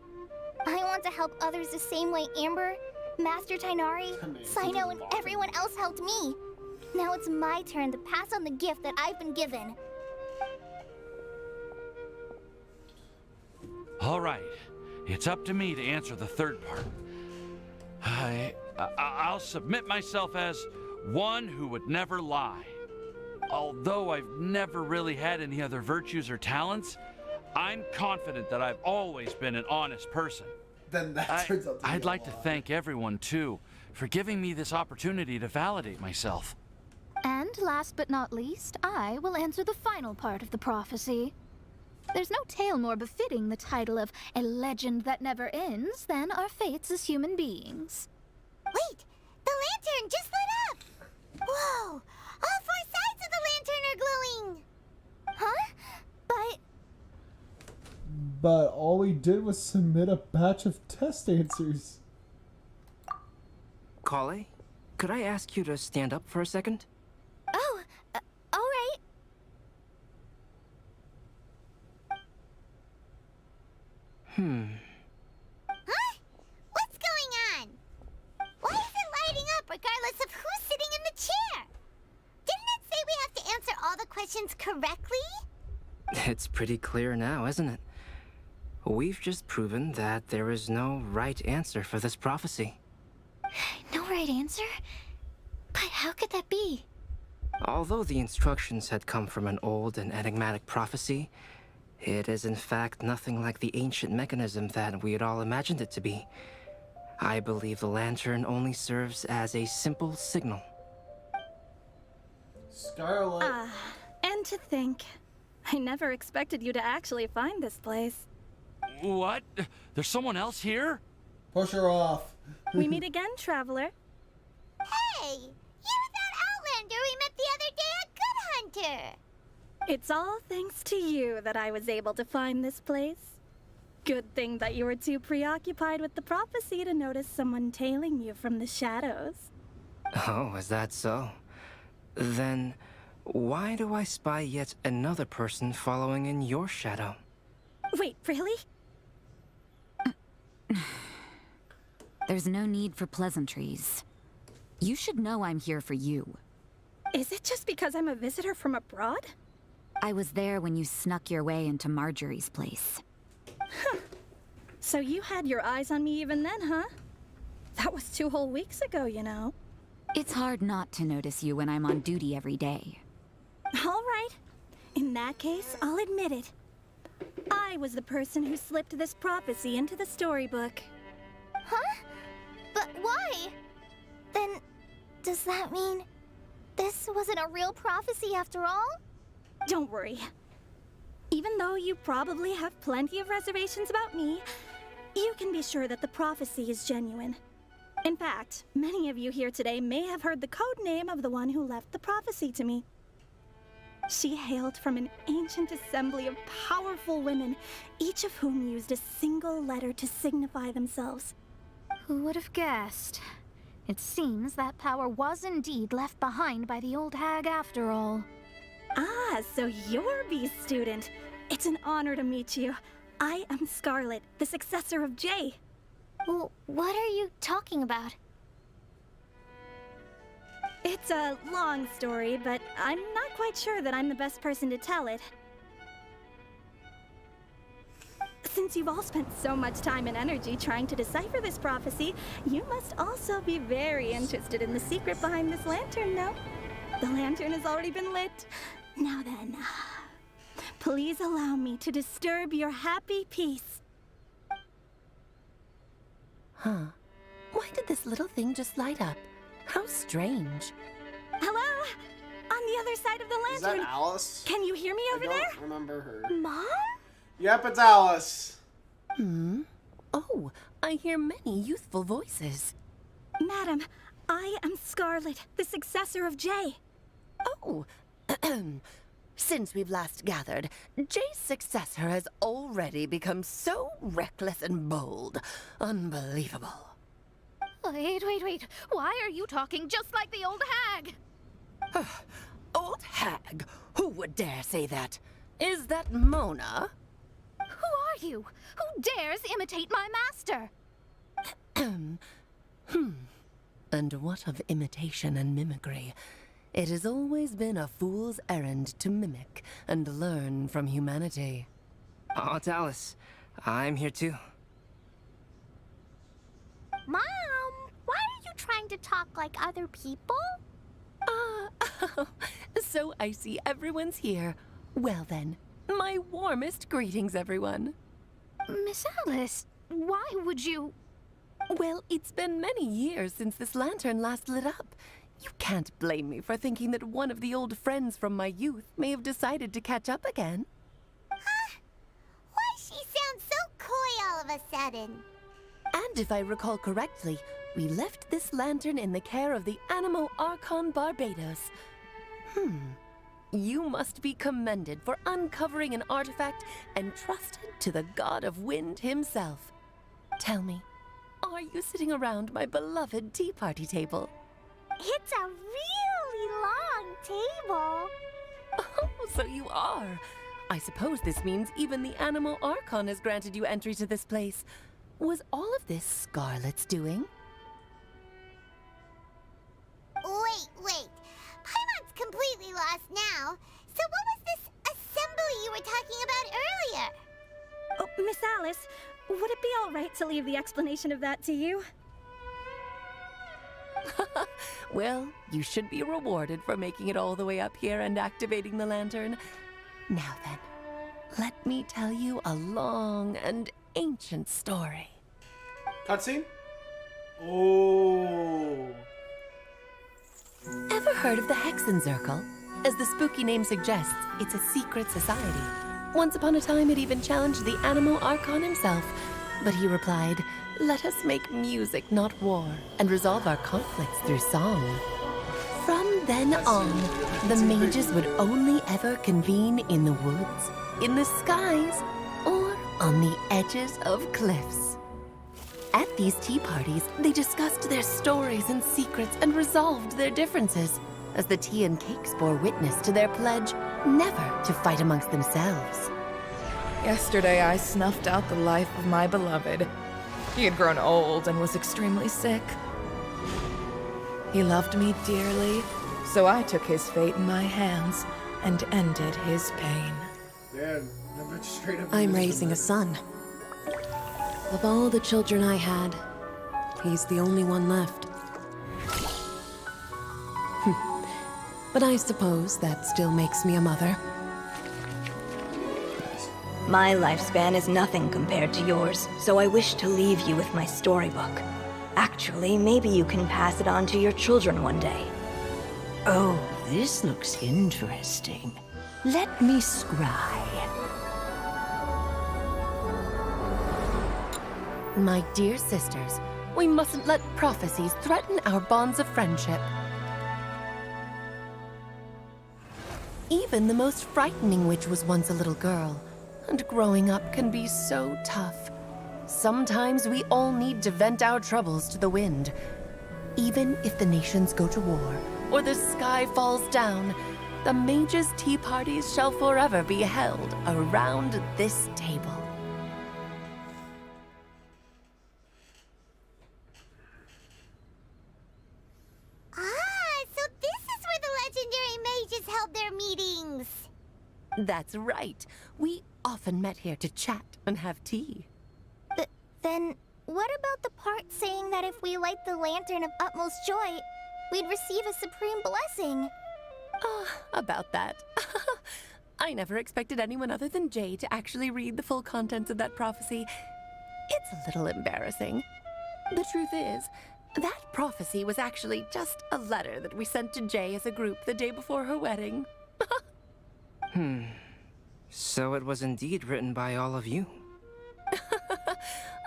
I want to help others the same way Amber, Master Tainari, Sino, and everyone else helped me. Now it's my turn to pass on the gift that I've been given. All right, it's up to me to answer the third part. I'll submit myself as one who would never lie. Although I've never really had any other virtues or talents, I'm confident that I've always been an honest person. Then that turns out to be I'd a like to lie. thank everyone, too, for giving me this opportunity to validate myself. And last but not least, I will answer the final part of the prophecy. There's no tale more befitting the title of a legend that never ends than our fates as human beings. Wait! The lantern just lit up! Whoa! All four sides of the lantern are glowing! Huh? But all we did was submit a batch of test answers. Kale, could I ask you to stand up for a second? Oh, alright. Huh? What's going on? Why is it lighting up regardless of who's sitting in the chair? Didn't it say we have to answer all the questions correctly? It's pretty clear now, isn't it? We've just proven that there is no right answer for this prophecy. No right answer? But how could that be? Although the instructions had come from an old and enigmatic prophecy, it is in fact nothing like the ancient mechanism that we had all imagined it to be. I believe the lantern only serves as a simple signal. Scarlet. And to think, I never expected you to actually find this place. What? There's someone else here? Push her off. We meet again, traveler. Hey! You're that Outlander we met the other day at Good Hunter! It's all thanks to you that I was able to find this place. Good thing that you were too preoccupied with the prophecy to notice someone tailing you from the shadows. Oh, is that so? Then, why do I spy yet another person following in your shadow? Wait, really? There's no need for pleasantries. You should know I'm here for you. Is it just because I'm a visitor from abroad? I was there when you snuck your way into Marjorie's place. So you had your eyes on me even then, huh? That was 2 whole weeks ago, you know. It's hard not to notice you when I'm on duty every day. All right. In that case, I'll admit it. I was the person who slipped this prophecy into the storybook. Huh? But why? Then, does that mean this wasn't a real prophecy after all? Don't worry. Even though you probably have plenty of reservations about me, you can be sure that the prophecy is genuine. In fact, many of you here today may have heard the code name of the one who left the prophecy to me. She hailed from an ancient assembly of powerful women, each of whom used a single letter to signify themselves. Who would have guessed? It seems that power was indeed left behind by the old hag after all. Ah, so you're B's student. It's an honor to meet you. I am Scarlet, the successor of Jay. Well, what are you talking about? It's a long story, but I'm not quite sure that I'm the best person to tell it. Since you've all spent so much time and energy trying to decipher this prophecy, you must also be very interested in the secret behind this lantern, no? The lantern has already been lit. Now then, please allow me to disturb your happy peace. Huh. Why did this little thing just light up? How strange. Hello? On the other side of the Is lantern. that Alice? Can you hear me over there? I don't remember her. Mom? Yep, it's Alice. Oh, I hear many youthful voices. Madam, I am Scarlet, the successor of Jay. Oh, since we've last gathered, Jay's successor has already become so reckless and bold. Unbelievable. Wait. Why are you talking just like the old hag? Old hag? Who would dare say that? Is that Mona? Who are you? Who dares imitate my master? And what of imitation and mimicry? It has always been a fool's errand to mimic and learn from humanity. Oh, Dallas, I'm here too. Mom, why are you trying to talk like other people? So I see everyone's here. Well then, my warmest greetings, everyone. Miss Alice, why would you... Well, it's been many years since this lantern last lit up. You can't blame me for thinking that one of the old friends from my youth may have decided to catch up again. Why she sounds so coy all of a sudden? And if I recall correctly, we left this lantern in the care of the Animo Archon Barbados. You must be commended for uncovering an artifact entrusted to the god of wind himself. Tell me, are you sitting around my beloved tea party table? It's a really long table. Oh, so you are. I suppose this means even the Animo Archon has granted you entry to this place. Was all of this Scarlet's doing? Wait. Paimon's completely lost now. So what was this assembly you were talking about earlier? Oh, Miss Alice, would it be all right to leave the explanation of that to you? Well, you should be rewarded for making it all the way up here and activating the lantern. Now then, let me tell you a long and ancient story. Cutscene? Oh. Ever heard of the Hexenzirkel? As the spooky name suggests, it's a secret society. Once upon a time, it even challenged the Animo Archon himself. But he replied, "Let us make music, not war, and resolve our conflicts through song." From then on, the mages would only ever convene in the woods, in the skies, or on the edges of cliffs. At these tea parties, they discussed their stories and secrets and resolved their differences, as the tea and cakes bore witness to their pledge never to fight amongst themselves. Yesterday, I snuffed out the life of my beloved. He had grown old and was extremely sick. He loved me dearly, so I took his fate in my hands and ended his pain. Man, that bitch straight up. I'm raising a son. Of all the children I had, he's the only one left. But I suppose that still makes me a mother. My lifespan is nothing compared to yours, so I wish to leave you with my storybook. Actually, maybe you can pass it on to your children one day. Oh, this looks interesting. Let me scry. My dear sisters, we mustn't let prophecies threaten our bonds of friendship. Even the most frightening witch was once a little girl, and growing up can be so tough. Sometimes we all need to vent our troubles to the wind. Even if the nations go to war, or the sky falls down, the mages' tea parties shall forever be held around this table. So this is where the legendary mages held their meetings. That's right. We often met here to chat and have tea. Then what about the part saying that if we light the lantern of utmost joy, we'd receive a supreme blessing? About that. I never expected anyone other than Jay to actually read the full contents of that prophecy. It's a little embarrassing. The truth is, that prophecy was actually just a letter that we sent to Jay as a group the day before her wedding. So it was indeed written by all of you.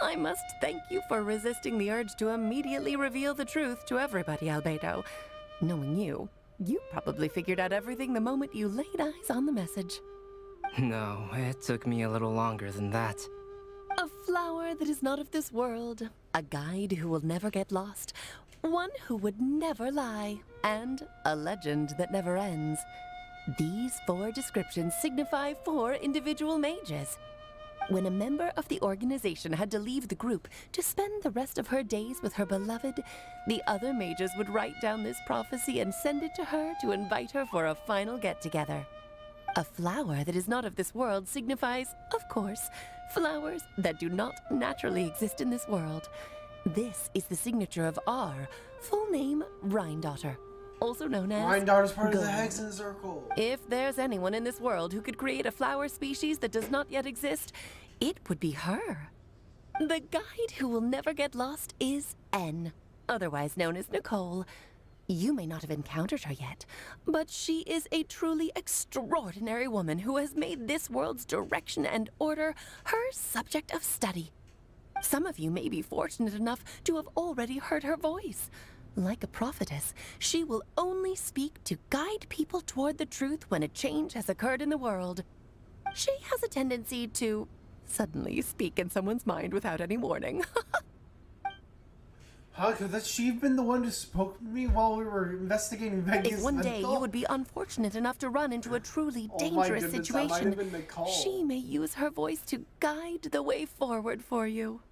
I I must thank you for resisting the urge to immediately reveal the truth to everybody, Albedo. Knowing you, you probably figured out everything the moment you laid eyes on the message. No, it took me a little longer than that. A flower that is not of this world, a guide who will never get lost, one who would never lie, and a legend that never ends. These 4 descriptions signify 4 individual mages. When a member of the organization had to leave the group to spend the rest of her days with her beloved, the other mages would write down this prophecy and send it to her to invite her for a final get-together. A flower that is not of this world signifies, of course, flowers that do not naturally exist in this world. This is the signature of our full name, Rhine-daughter, also known as Rhine-daughter's part of the Gold. Hexen Circle. If there's anyone in this world who could create a flower species that does not yet exist, it would be her. The guide who will never get lost is N, otherwise known as Nicole. You may not have encountered her yet, but she is a truly extraordinary woman who has made this world's direction and order her subject of study. Some of you may be fortunate enough to have already heard her voice. Like a prophetess, she will only speak to guide people toward the truth when a change has occurred in the world. She has a tendency to suddenly speak in someone's mind without any warning. Huh? Could that she have been the one who spoke to me while we were investigating Vegas? If one day you would be unfortunate enough to run into a truly Oh my dangerous goodness, that might have situation, been Nicole. she may use her voice to guide the way forward for you.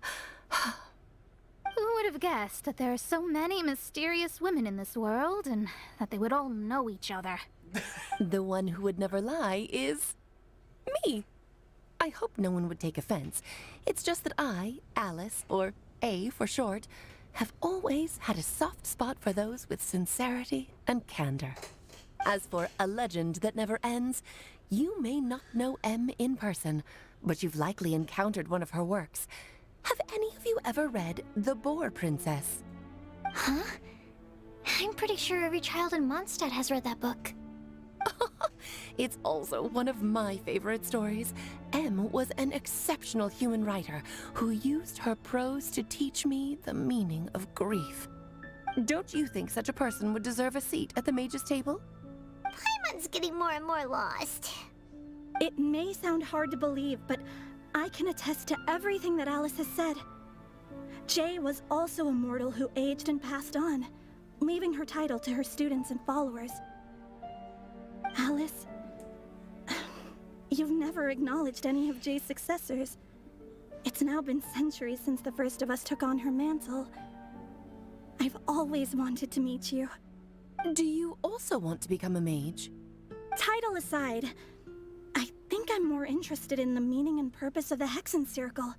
Who would have guessed that there are so many mysterious women in this world and that they would all know each other? The one who would never lie is me. I hope no one would take offense. It's just that I, Alice, or A for short, have always had a soft spot for those with sincerity and candor. As for a legend that never ends, you may not know M in person, but you've likely encountered one of her works. Have any of you ever read The Boar Princess? Huh? I'm pretty sure every child in Mondstadt has read that book. It's also one of my favorite stories. M was an exceptional human writer who used her prose to teach me the meaning of grief. Don't you think such a person would deserve a seat at the mage's table? Paimon's getting more and more lost. It may sound hard to believe, but I can attest to everything that Alice has said. Jay was also a mortal who aged and passed on, leaving her title to her students and followers. Alice, you've never acknowledged any of Jay's successors. It's now been centuries since the first of us took on her mantle. I've always wanted to meet you. Do you also want to become a mage? Title aside, I think I'm more interested in the meaning and purpose of the Hexen Circle.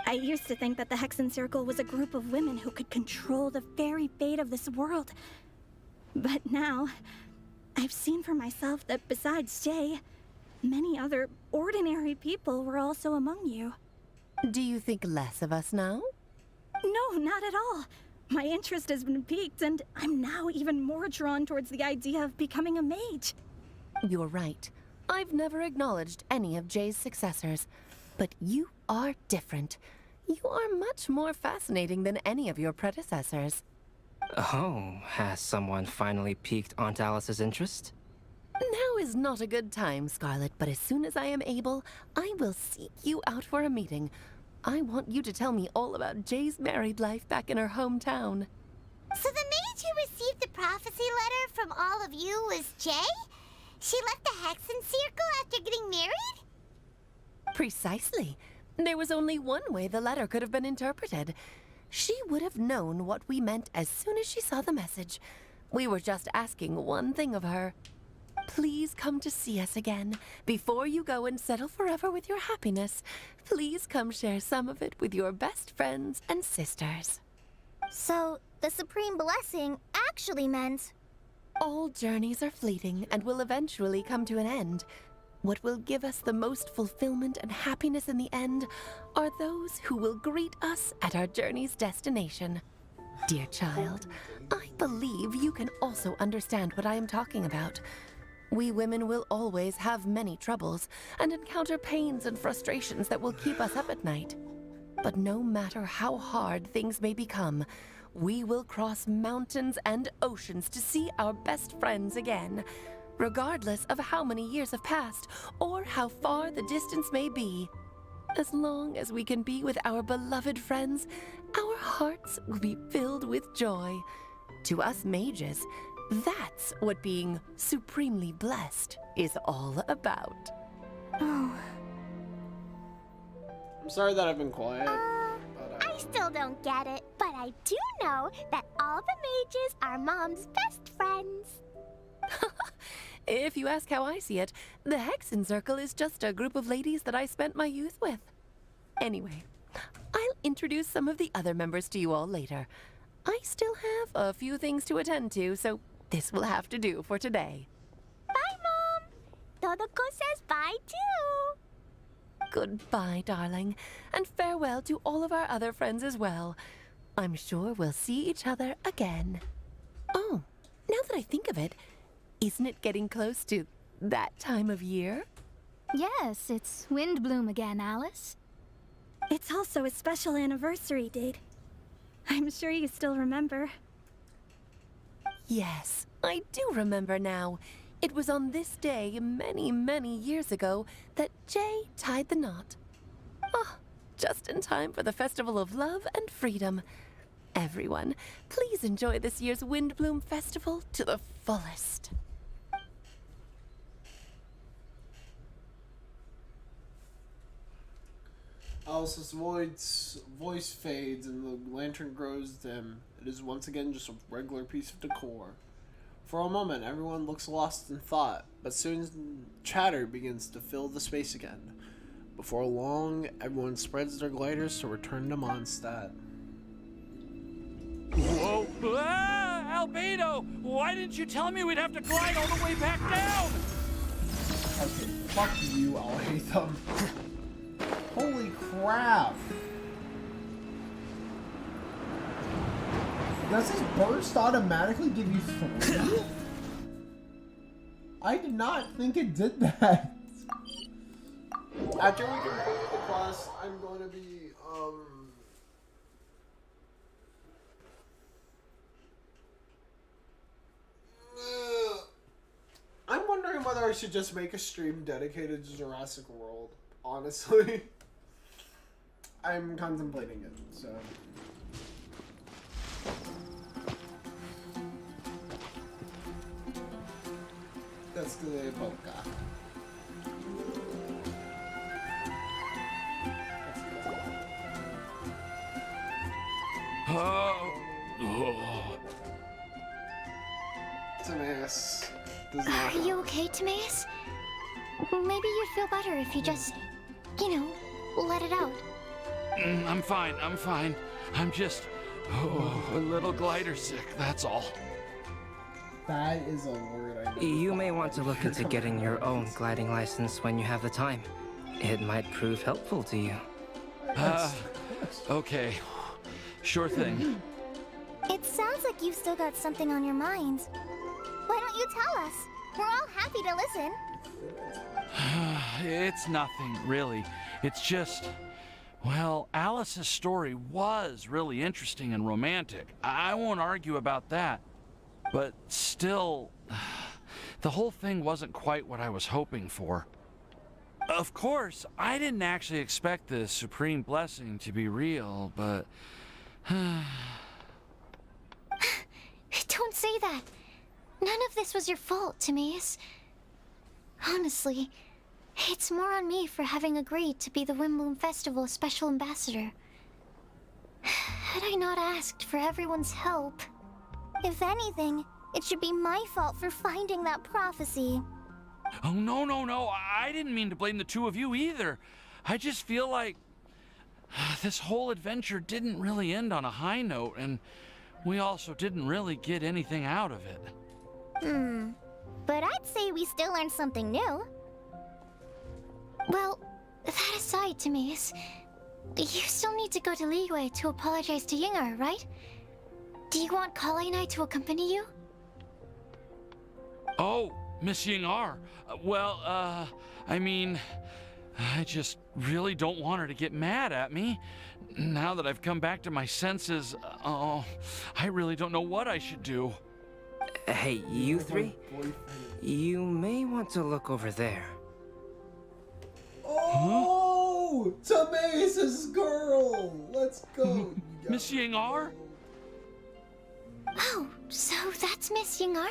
I used to think that the Hexen Circle was a group of women who could control the very fate of this world. But now, I've seen for myself that besides Jay, many other ordinary people were also among you. Do you think less of us now? No, not at all. My interest has been piqued, and I'm now even more drawn towards the idea of becoming a mage. You're right. I've never acknowledged any of Jay's successors, but you are different. You are much more fascinating than any of your predecessors. Oh, has someone finally piqued Aunt Alice's interest? Now is not a good time, Scarlet, but as soon as I am able, I will seek you out for a meeting. I want you to tell me all about Jay's married life back in her hometown. So the mage who received the prophecy letter from all of you was Jay? She left the Hexen Circle after getting married? Precisely. There was only one way the letter could have been interpreted. She would have known what we meant as soon as she saw the message. We were just asking one thing of her. Please come to see us again. Before you go and settle forever with your happiness, please come share some of it with your best friends and sisters. So, the Supreme Blessing actually meant... All journeys are fleeting and will eventually come to an end. What will give us the most fulfillment and happiness in the end are those who will greet us at our journey's destination. Dear child, I believe you can also understand what I am talking about. We women will always have many troubles and encounter pains and frustrations that will keep us up at night. But no matter how hard things may become, we will cross mountains and oceans to see our best friends again, regardless of how many years have passed or how far the distance may be. As long as we can be with our beloved friends, our hearts will be filled with joy. To us mages, that's what being supremely blessed is all about. Oh. I'm sorry that I've been quiet. I still don't get it, but I do know that all the mages are Mom's best friends. If you ask how I see it, the Hexen Circle is just a group of ladies that I spent my youth with. Anyway, I'll introduce some of the other members to you all later. I still have a few things to attend to, so this will have to do for today. Bye, Mom! Todoko says bye, too! Goodbye, darling, and farewell to all of our other friends as well. I'm sure we'll see each other again. Oh, now that I think of it, isn't it getting close to that time of year? Yes, it's Wind Blume again, Alice. It's also a special anniversary date. I'm sure you still remember. Yes, I do remember now. It was on this day many, many years ago that Jay tied the knot. Ah, just in time for the Festival of Love and Freedom. Everyone, please enjoy this year's Wind Blume Festival to the fullest. Alice's voice fades and the lantern grows dim. It is once again just a regular piece of decor. For a moment, everyone looks lost in thought, but soon chatter begins to fill the space again. Before long, everyone spreads their gliders to return to Mondstadt. Whoa! Ah, Albedo! Why didn't you tell me we'd have to glide all the way back down? Okay, fuck you, I'll hate them. Holy crap! Does this burst automatically give you 3? I did not think it did that. After we complete the quest, I'm going to be, I'm wondering whether I should just make a stream dedicated to Jurassic World, honestly. I'm contemplating it, so... Let's do a polka. Timaeus does not. Are you okay, Timaeus? Maybe you'd feel better if you just, let it out. I'm fine, I'm fine. I'm just a little glider sick, that's all. That is a word I know. You may want to look into getting your own gliding license when you have the time. It might prove helpful to you. Okay. Sure thing. It sounds like you've still got something on your mind. Why don't you tell us? We're all happy to listen. It's nothing, really. It's just... Well, Alice's story was really interesting and romantic. I won't argue about that. But still, the whole thing wasn't quite what I was hoping for. Of course, I didn't actually expect the supreme blessing to be real, but... Don't say that. None of this was your fault, Timaeus. Honestly, it's more on me for having agreed to be the Wind Blume Festival Special Ambassador. Had I not asked for everyone's help... If anything, it should be my fault for finding that prophecy. Oh, no. I didn't mean to blame the two of you either. I just feel like this whole adventure didn't really end on a high note, and we also didn't really get anything out of it. But I'd say we still learned something new. Well, that aside, Timaeus, you still need to go to Liyue to apologize to Yinger, right? Do you want Kali and I to accompany you? Oh, Miss Yingar. I mean, I just really don't want her to get mad at me. Now that I've come back to my senses, oh, I really don't know what I should do. Hey, you three? You may want to look over there. Oh! Tamaeus' girl! Let's go! Miss Yingar? Oh, so that's Miss Yingar?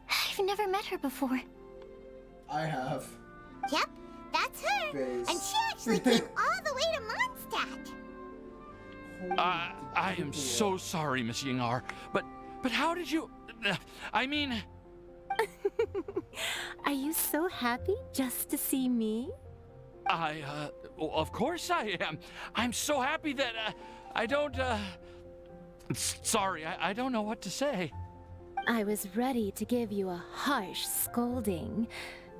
I've never met her before. I have. Yep, that's her. Face. And she actually came all the way to Mondstadt. I am so sorry, Miss Yingar, but how did you... I mean... Are you so happy just to see me? Well, of course I am. I'm so happy that, I don't, sorry, I don't know what to say. I was ready to give you a harsh scolding,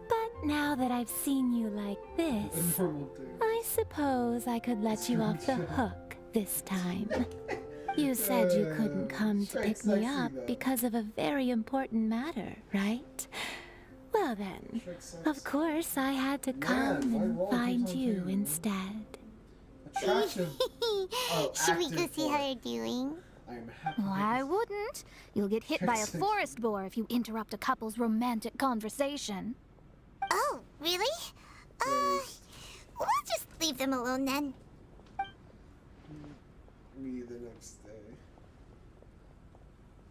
but now that I've seen you like this, I suppose I could let you off the hook this time. You said you couldn't come to pick me up because of a very important matter, right? Well then, of course I had to come and find you instead. Should we go see how they're doing? Why wouldn't? You'll get hit by a forest boar if you interrupt a couple's romantic conversation. Oh, really? We'll just leave them alone then. Me the next day.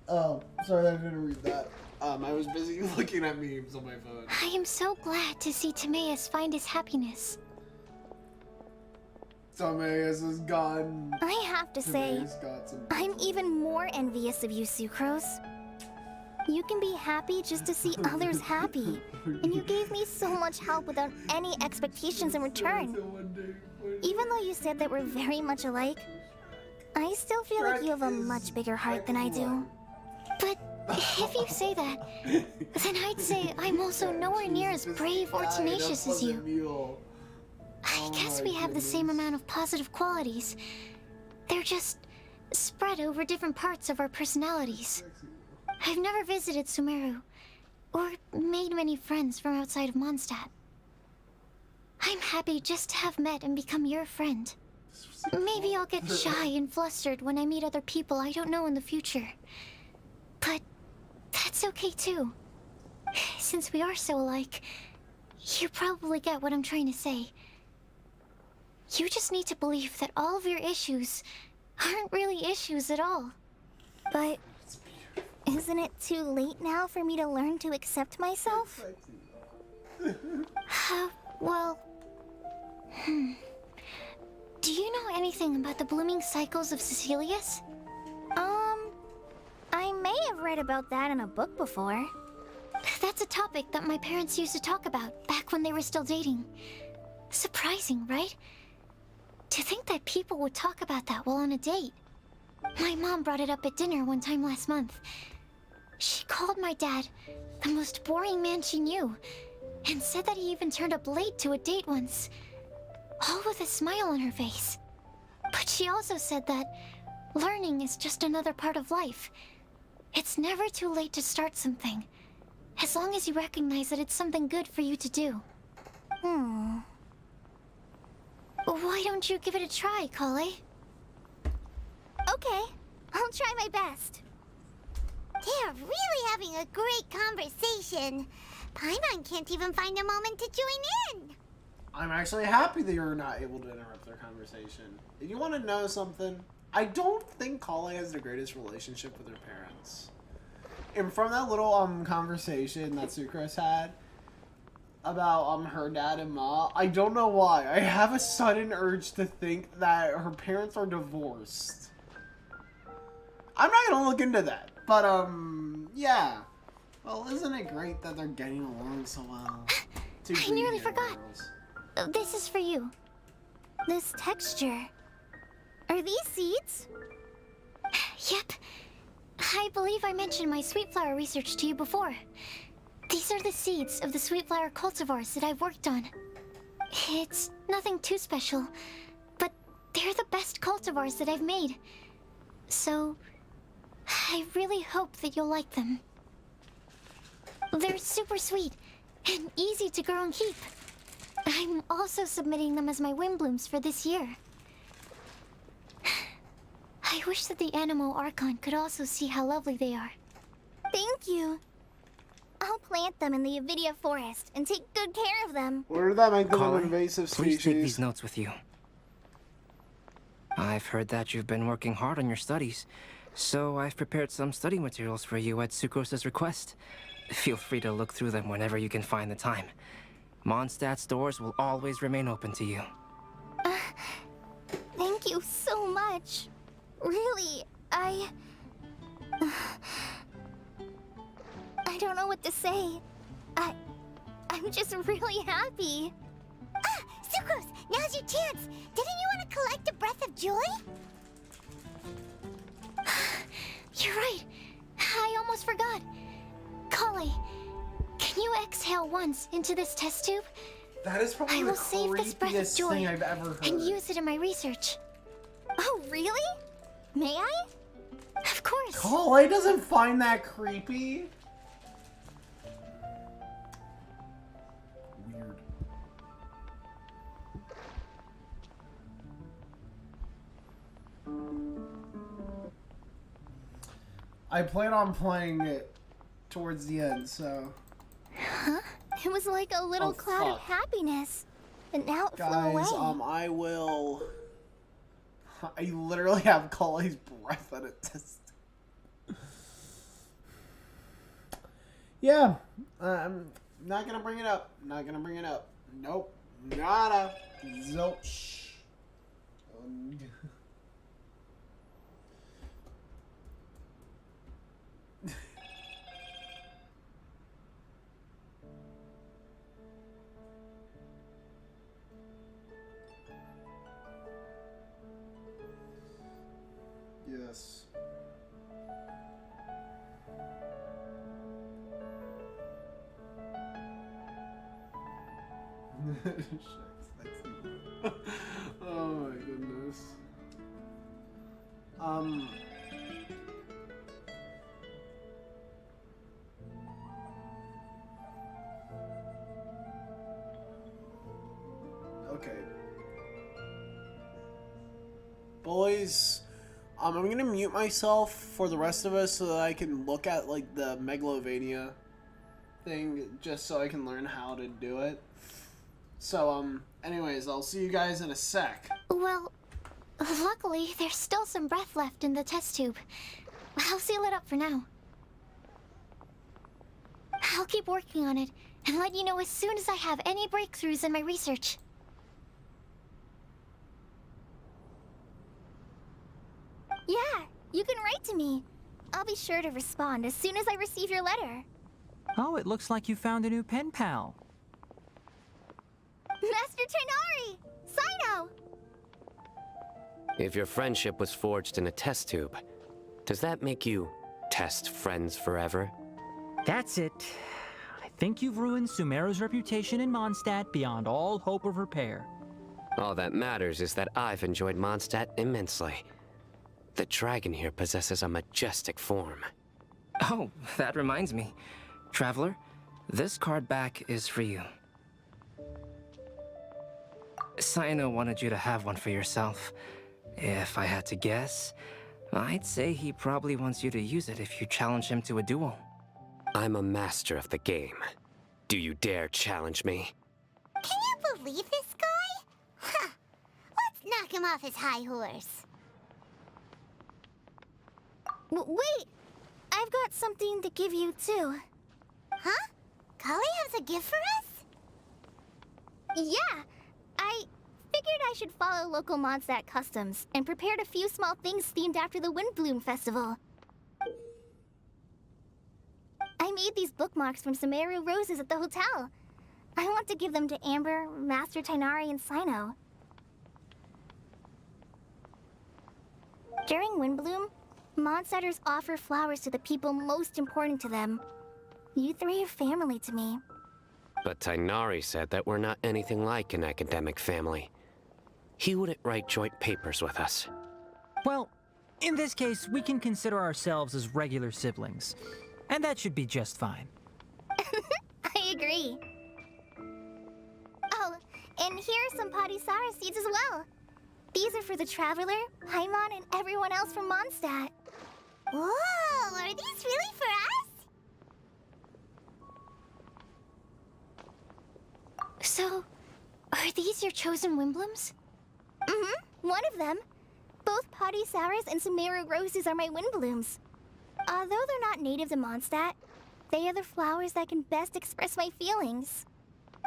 Oh, sorry, I didn't read that. I was busy looking at memes on my phone. I am so glad to see Tamaeus find his happiness. Tamaeus is gone. I have to say, I'm even more envious of you, Sucrose. You can be happy just to see others happy. And you gave me so much help without any expectations in return. Even though you said that we're very much alike, I still feel like you have a much bigger heart than I do. But if you say that, then I'd say I'm also nowhere near as brave or tenacious as you. I guess we have the same amount of positive qualities. They're just spread over different parts of our personalities. I've never visited Sumeru, or made many friends from outside of Mondstadt. I'm happy just to have met and become your friend. Maybe I'll get shy and flustered when I meet other people I don't know in the future. But that's okay too. Since we are so alike, you probably get what I'm trying to say. You just need to believe that all of your issues aren't really issues at all. But isn't it too late now for me to learn to accept myself? Well... Do you know anything about the blooming cycles of Cecilius? I may have read about that in a book before. That's a topic that my parents used to talk about back when they were still dating. Surprising, right? To think that people would talk about that while on a date. My mom brought it up at dinner one time last month. She called my dad the most boring man she knew, and said that he even turned up late to a date once, all with a smile on her face. But she also said that learning is just another part of life. It's never too late to start something, as long as you recognize that it's something good for you to do. Why don't you give it a try, Kale? Okay, I'll try my best. They are really having a great conversation. Paimon can't even find a moment to join in. I'm actually happy that you're not able to interrupt their conversation. If you want to know something, I don't think Kale has the greatest relationship with her parents. And from that little conversation that Sucrose had about her dad and ma, I don't know why, I have a sudden urge to think that her parents are divorced. I'm not gonna look into that, but yeah. Well, isn't it great that they're getting along so well? I nearly forgot. This is for you. This texture. Are these seeds? Yep. I believe I mentioned my sweet flower research to you before. These are the seeds of the sweet flower cultivars that I've worked on. It's nothing too special, but they're the best cultivars that I've made. So, I really hope that you'll like them. They're super sweet and easy to grow and keep. I'm all also submitting them as my wind blooms for this year. I wish that the Animo Archon could also see how lovely they are. Thank you. I'll plant them in the Avidia forest and take good care of them. What are that make them an Colin, invasive please species? take these notes with you. I've heard that you've been working hard on your studies, so I've prepared some study materials for you at Sucrose's request. Feel free to look through them whenever you can find the time. Mondstadt's doors will always remain open to you. Thank you so much. Really, I don't know what to say. I'm just really happy. Ah, Sucrose, now's your chance. Didn't you want to collect a breath of joy? You're right. I almost forgot. Kale, can you exhale once into this test tube? That is probably I the will save this breath of creepiest joy thing I've ever heard. and use it in my research. Oh, really? May I? Of course. Kale doesn't find that creepy. Weird. I plan on playing it towards the end, so... Huh? It was like a little cloud of happiness, but now it flew away. Guys, I will... I literally have Kale's breath at a test. Yeah, I'm not gonna bring it up. Not gonna bring it up. Nope. Nada. Zilch. Yes. Oh my goodness. Okay. Boys, I'm gonna mute myself for the rest of us so that I can look at like the Megalovania thing just so I can learn how to do it. So, anyways, I'll see you guys in a sec. Well, luckily, there's still some breath left in the test tube. I'll seal it up for now. I'll keep working on it and let you know as soon as I have any breakthroughs in my research. Yeah, you can write to me. I'll be sure to respond as soon as I receive your letter. Oh, it looks like you found a new pen pal. Master Tainari! Sino! If your friendship was forged in a test tube, does that make you test friends forever? That's it. I think you've ruined Sumeru's reputation in Mondstadt beyond all hope of repair. All that matters is that I've enjoyed Mondstadt immensely. The dragon here possesses a majestic form. Oh, that reminds me. Traveler, this card back is for you. Sino wanted you to have one for yourself. If I had to guess, I'd say he probably wants you to use it if you challenge him to a duel. I'm a master of the game. Do you dare challenge me? Can you believe this guy? Huh. Let's knock him off his high horse. Wait! I've got something to give you, too. Huh? Kale has a gift for us? Yeah! I figured I should follow local Mondstadt customs and prepared a few small things themed after the Wind Blume Festival. I made these bookmarks from Sumeru roses at the hotel. I want to give them to Amber, Master Tainari, and Sino. During Wind Bloom, Mondstatters offer flowers to the people most important to them. You three are family to me. But Tainari said that we're not anything like an academic family. He wouldn't write joint papers with us. Well, in this case, we can consider ourselves as regular siblings. And that should be just fine. I agree. Oh, And here are some Podisara seeds as well. These are for the Traveler, Paimon, and everyone else from Mondstadt. Whoa, are these really for us? So, are these your chosen Wind Blooms? Mm-hmm, one of them. Both Podisaras and Sumeru roses are my Wind Blooms. Although they're not native to Mondstadt, they are the flowers that can best express my feelings.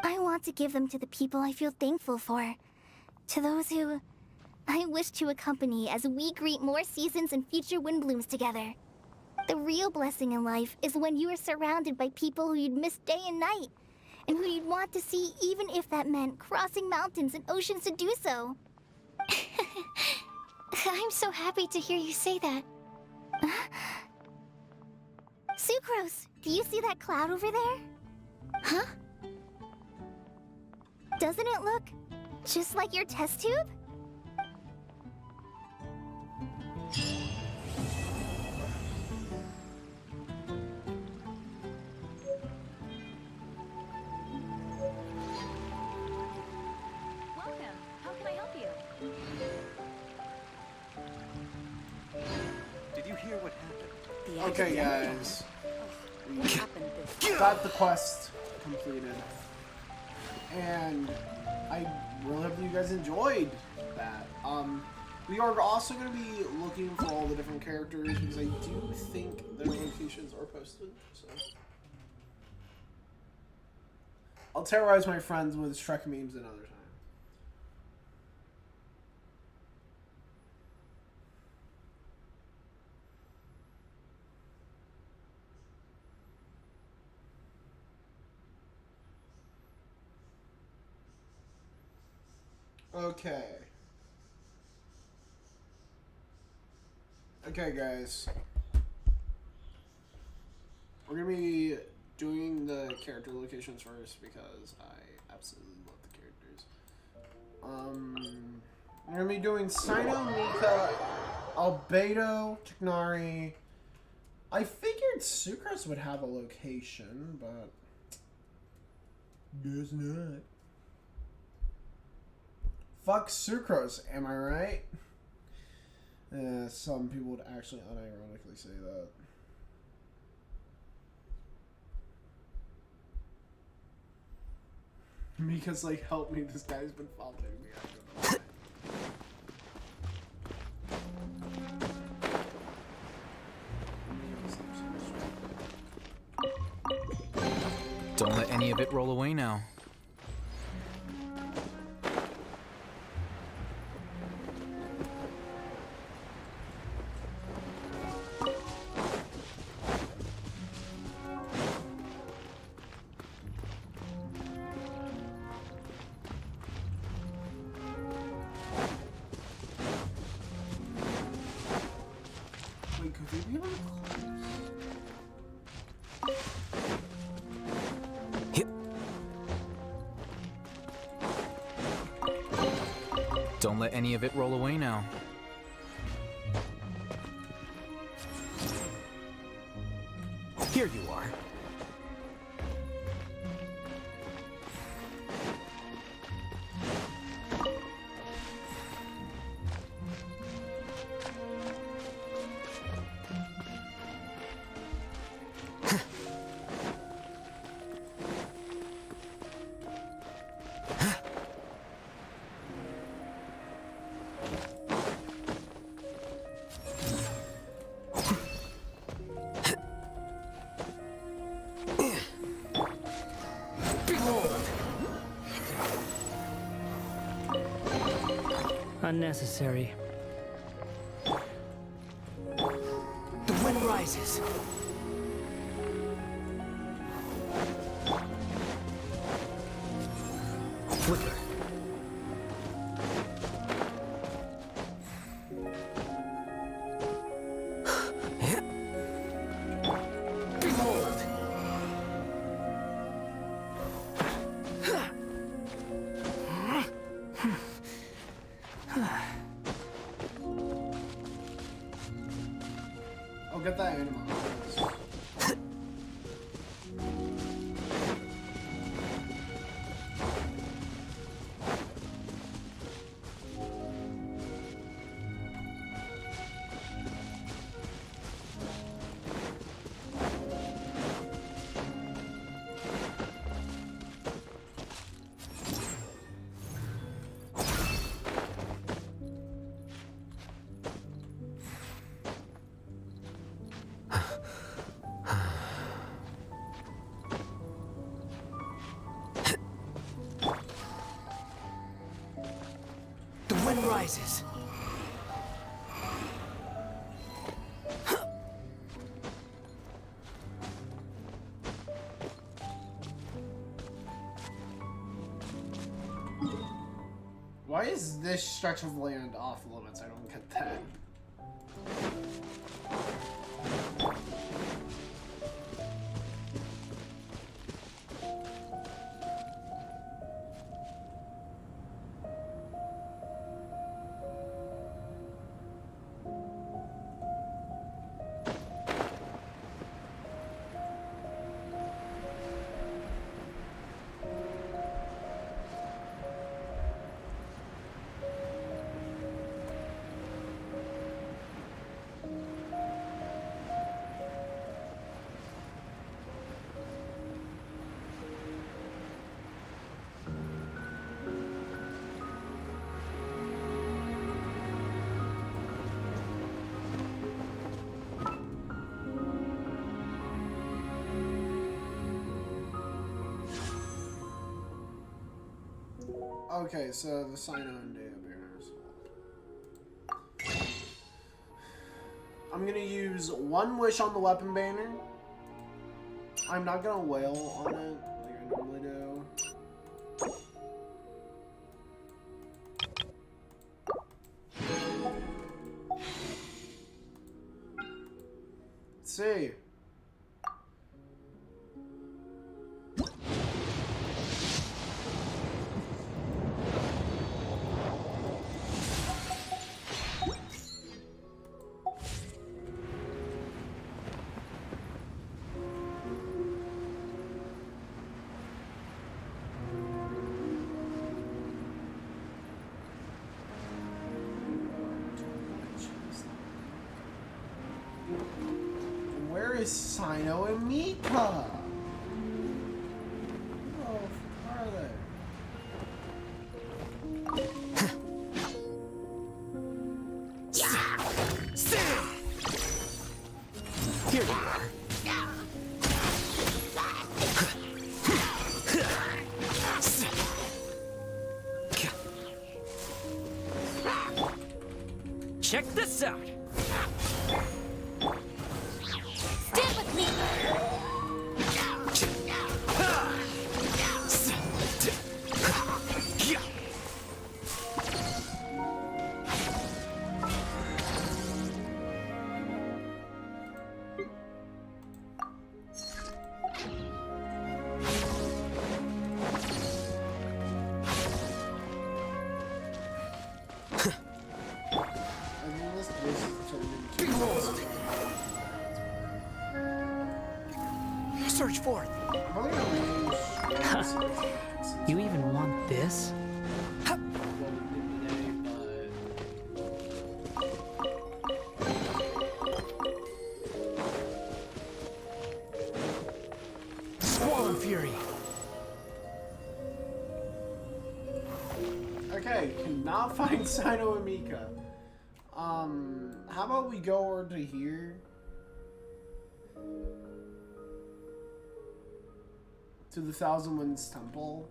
I want to give them to the people I feel thankful for. To those who I wish to accompany as we greet more seasons and future Wind Blooms together. The real blessing in life is when you are surrounded by people who you'd miss day and night, and who you'd want to see even if that meant crossing mountains and oceans to do so. I'm so happy to hear you say that. Sucrose, do you see that cloud over there? Huh? Doesn't it look just like your test tube? Welcome. How can I help you? Did you hear what happened? Okay, guys. We got the quest completed. And I really hope you guys enjoyed that. We are also going to be looking for all the different characters because I do think their locations are posted. So I'll terrorize my friends with Shrek memes another time. Okay. Okay, guys. We're gonna be doing the character locations first because I absolutely love the characters. We're gonna be doing Sino, Mika, Albedo, Tignari. I figured Sucrose would have a location, but guess not. Fuck Sucrose, am I right? Some people would actually unironically say that. Mika's like, help me, this guy's been following me. I don't know. Don't let any of it roll away now. Don't let any of it roll away now. Here you are. Unnecessary. The wind rises. Flicker. I'll get that animal. sun rises. Why is this stretch of land off limits? I don't get that. Okay, so the Sino and data banners. I'm gonna use one wish on the weapon banner. I'm not gonna wail on it like I normally do. Let's see. Where is Sino and Mika? Oh, where are they? Here you are. Check this out. Stand with me! Search forth. You even want this? Squall Fury. Okay, cannot find Sino and Mika. How about we go over to here? To the Thousand Winds Temple.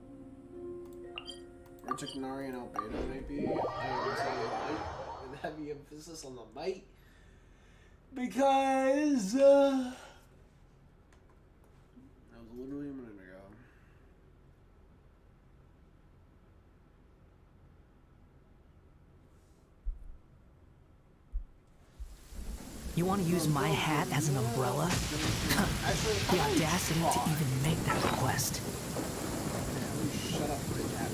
Where Chikanari and Albedo might be. I would say might, with heavy emphasis on the might. Because, that was literally a minute ago. You want to use my hat as an umbrella? The audacity to even make that request. Shut up, my cat.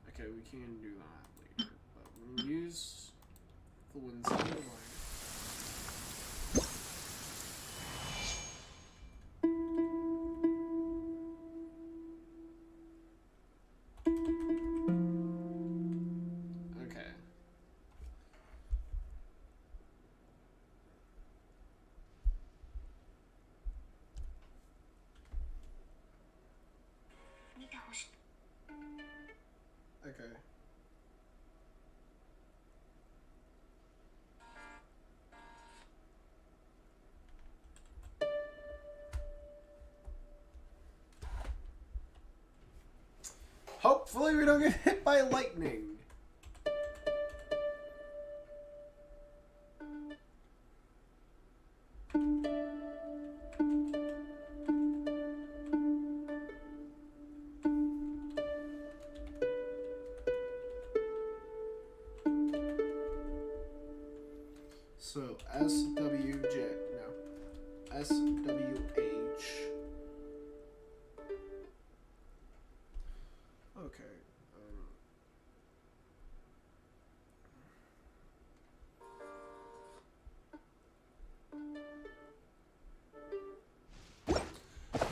Okay, we can do that later, but we'll use the Wind Blume. Okay. Hopefully we don't get hit by lightning. So SWJ, no, SWH. Okay.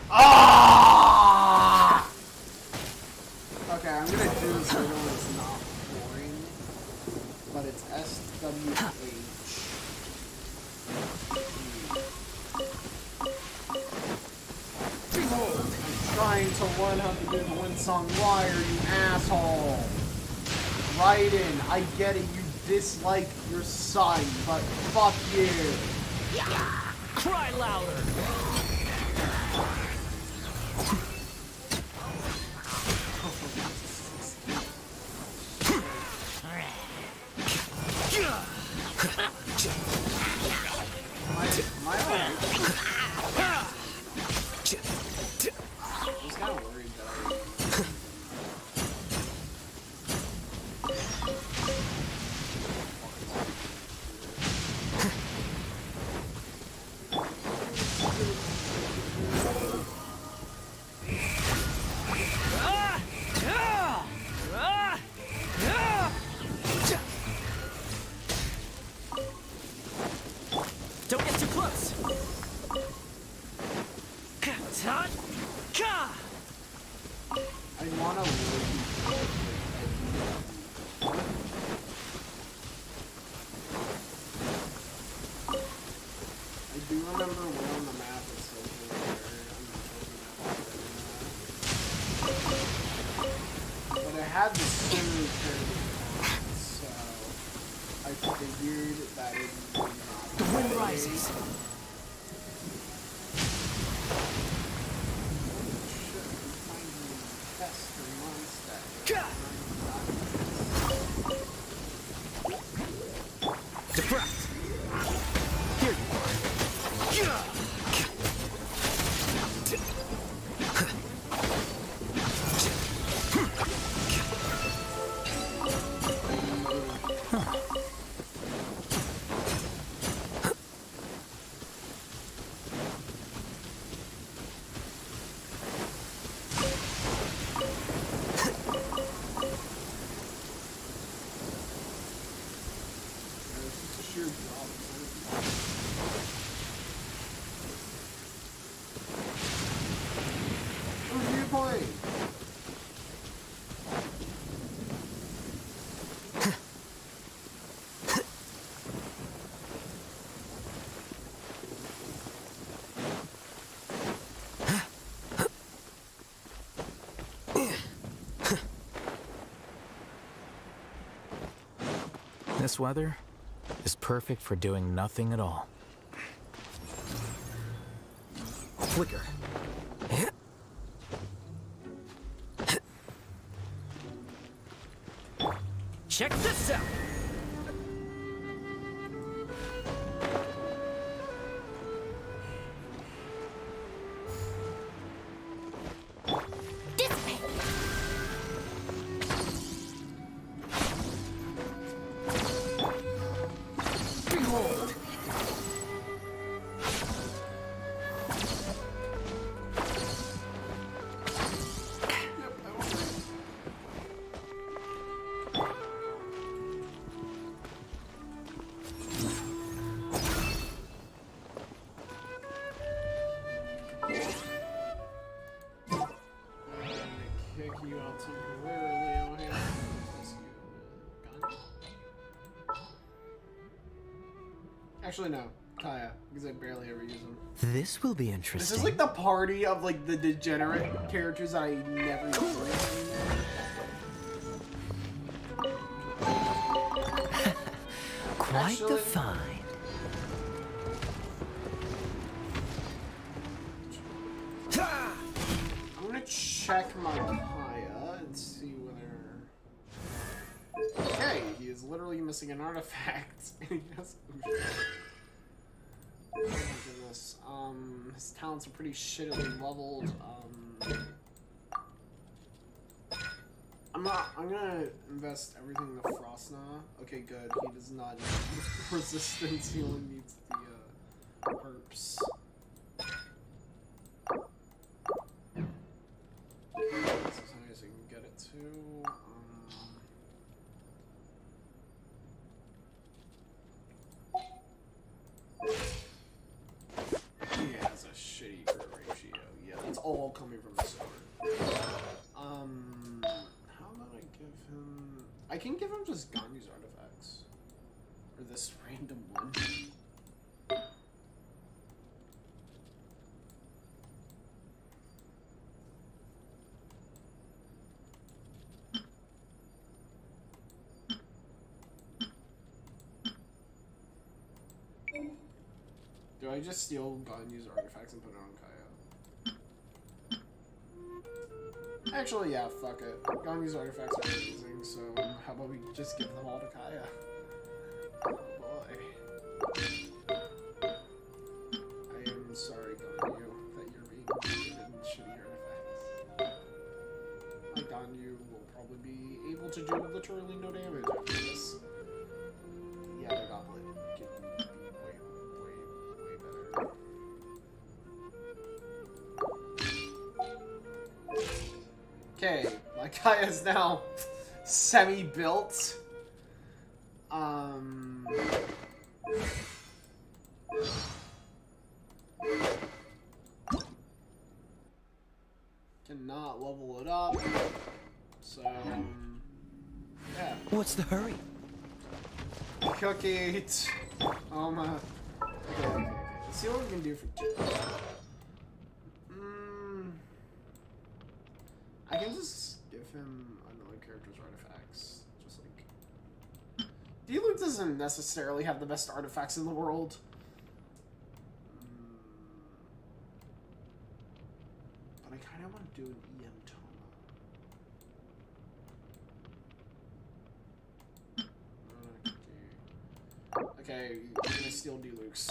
Ah! Okay, I'm gonna do this so it's not boring, but it's SWH. I'm trying to learn how to do the Wind Song Wire, you asshole! Raiden, I get it, you dislike your son, but fuck you! Cry louder! Am I alright? I was kind of worried that Don't get too close! I wanna I do remember where on the map it says where. But I had the smooth turn, so I figured that it would not. The wind rises. Deflect! Here you are. This weather is perfect for doing nothing at all. Flicker. Check this out! Kick you out temporarily. Oh, yeah. Actually, no. Kaya, because I barely ever use them. This will be interesting. This is like the party of like the degenerate characters that I never use. Quite the find. I'm gonna check my Kaya and see what literally missing an artifact. And he has... Oh my goodness. His talents are pretty shittily leveled. I'm gonna invest everything in the Frostna. Okay, good. He does not need resistance. He only needs the herps. This is nice. I can get it too. He has a shitty crit ratio. Yeah, it's all coming from the sword. How about I give him... I can give him just Ganyu's artifacts. Or this random one. Do I just steal Ganyu's artifacts and put it on Kaya? Actually, yeah, fuck it. Ganyu's artifacts are amazing, so how about we just give them all to Kaya? Oh boy. I am sorry, Ganyu, that you're being given shitty artifacts. My Ganyu will probably be able to do literally no damage after this. Yeah, the goblet can be way better. Okay, my Kaya is now semi-built. Cannot level it up. So, yeah. What's the hurry? Cook it. Okay. Let's see what we can do for 2. I can just give him another character's artifacts. Just like... D-Luke doesn't necessarily have the best artifacts in the world. But I kind of want to do an EM Toma. Okay, I'm gonna steal D-Luke's.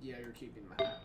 Yeah, you're keeping that.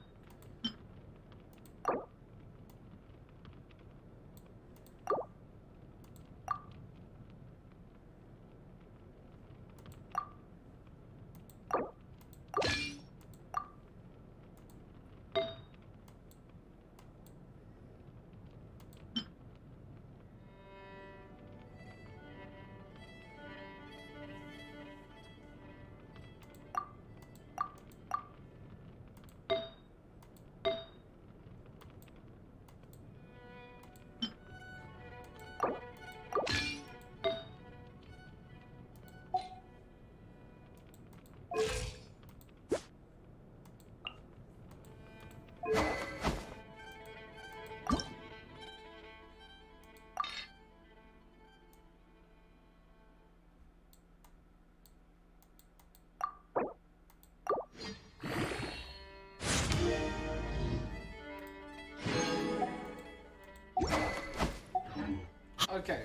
Okay.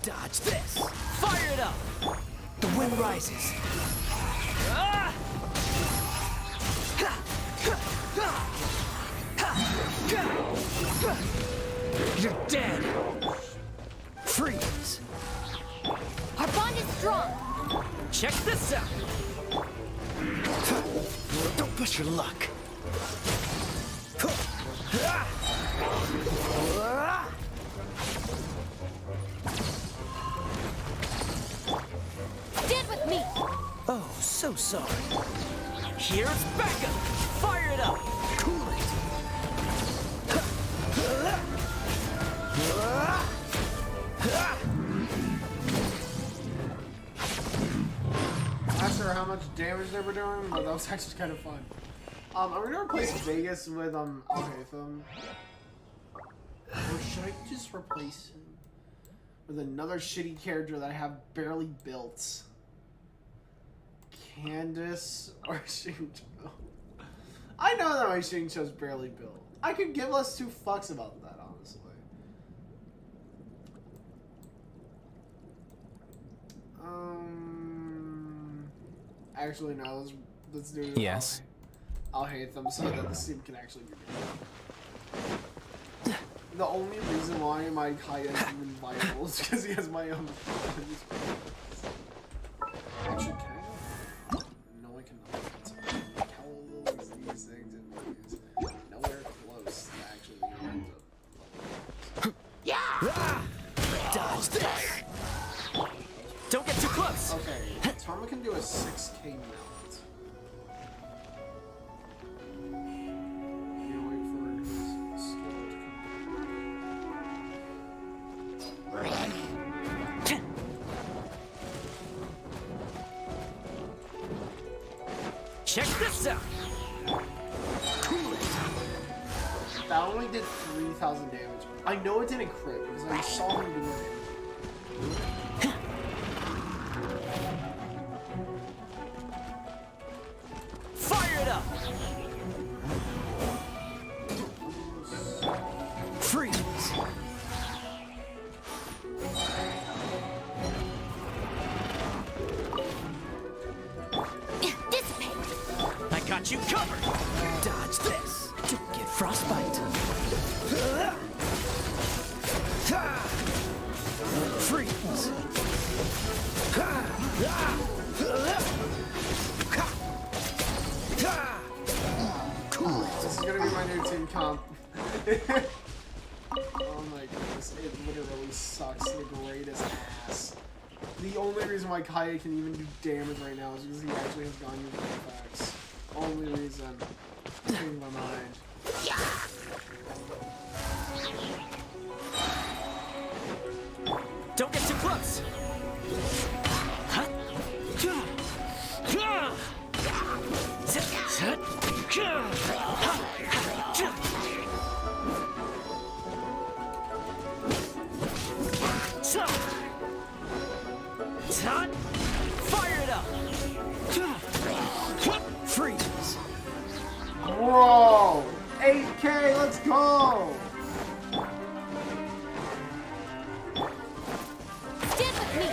Dodge this! Fire it up! The wind rises. You're dead! Freeze! Our bond is strong! Check this out! Don't push your luck! Stand with me! Oh, so sorry. Here's backup! Fire it up! Cool it! Not sure how much damage they were doing, but that was actually kind of fun. I'm gonna replace Vegas with Alhaitham. Or should I just replace him with another shitty character that I have barely built? Candace or Shinjo? I know that my Shinjo's barely built. I could give less two fucks about that, honestly. Actually, no. Let's do it. Yes. I'll hate them so that the team can actually be good. The only reason why my Kaya is even viable is because he has my own. Actually, can I? No, I cannot. Calla these things and these. Nowhere close to actually being able to. Yeah! Dodge this! Don't get too close! Okay, Tama can do a 6K mount. Check this out! That only did 3,000 damage. I know it didn't crit because I saw him do it. Fire it up! Freeze! I got you covered! Dodge this! Don't get frostbite! Freeze! This is gonna be my new team comp. Oh my goodness, it literally sucks the greatest ass. The only reason why Kaya can even do damage right now is because he actually has gone using effects. Only reason. Changing my mind. Don't get too close! Fire it up! Freeze! Bro! 8K, let's go! Stand with me!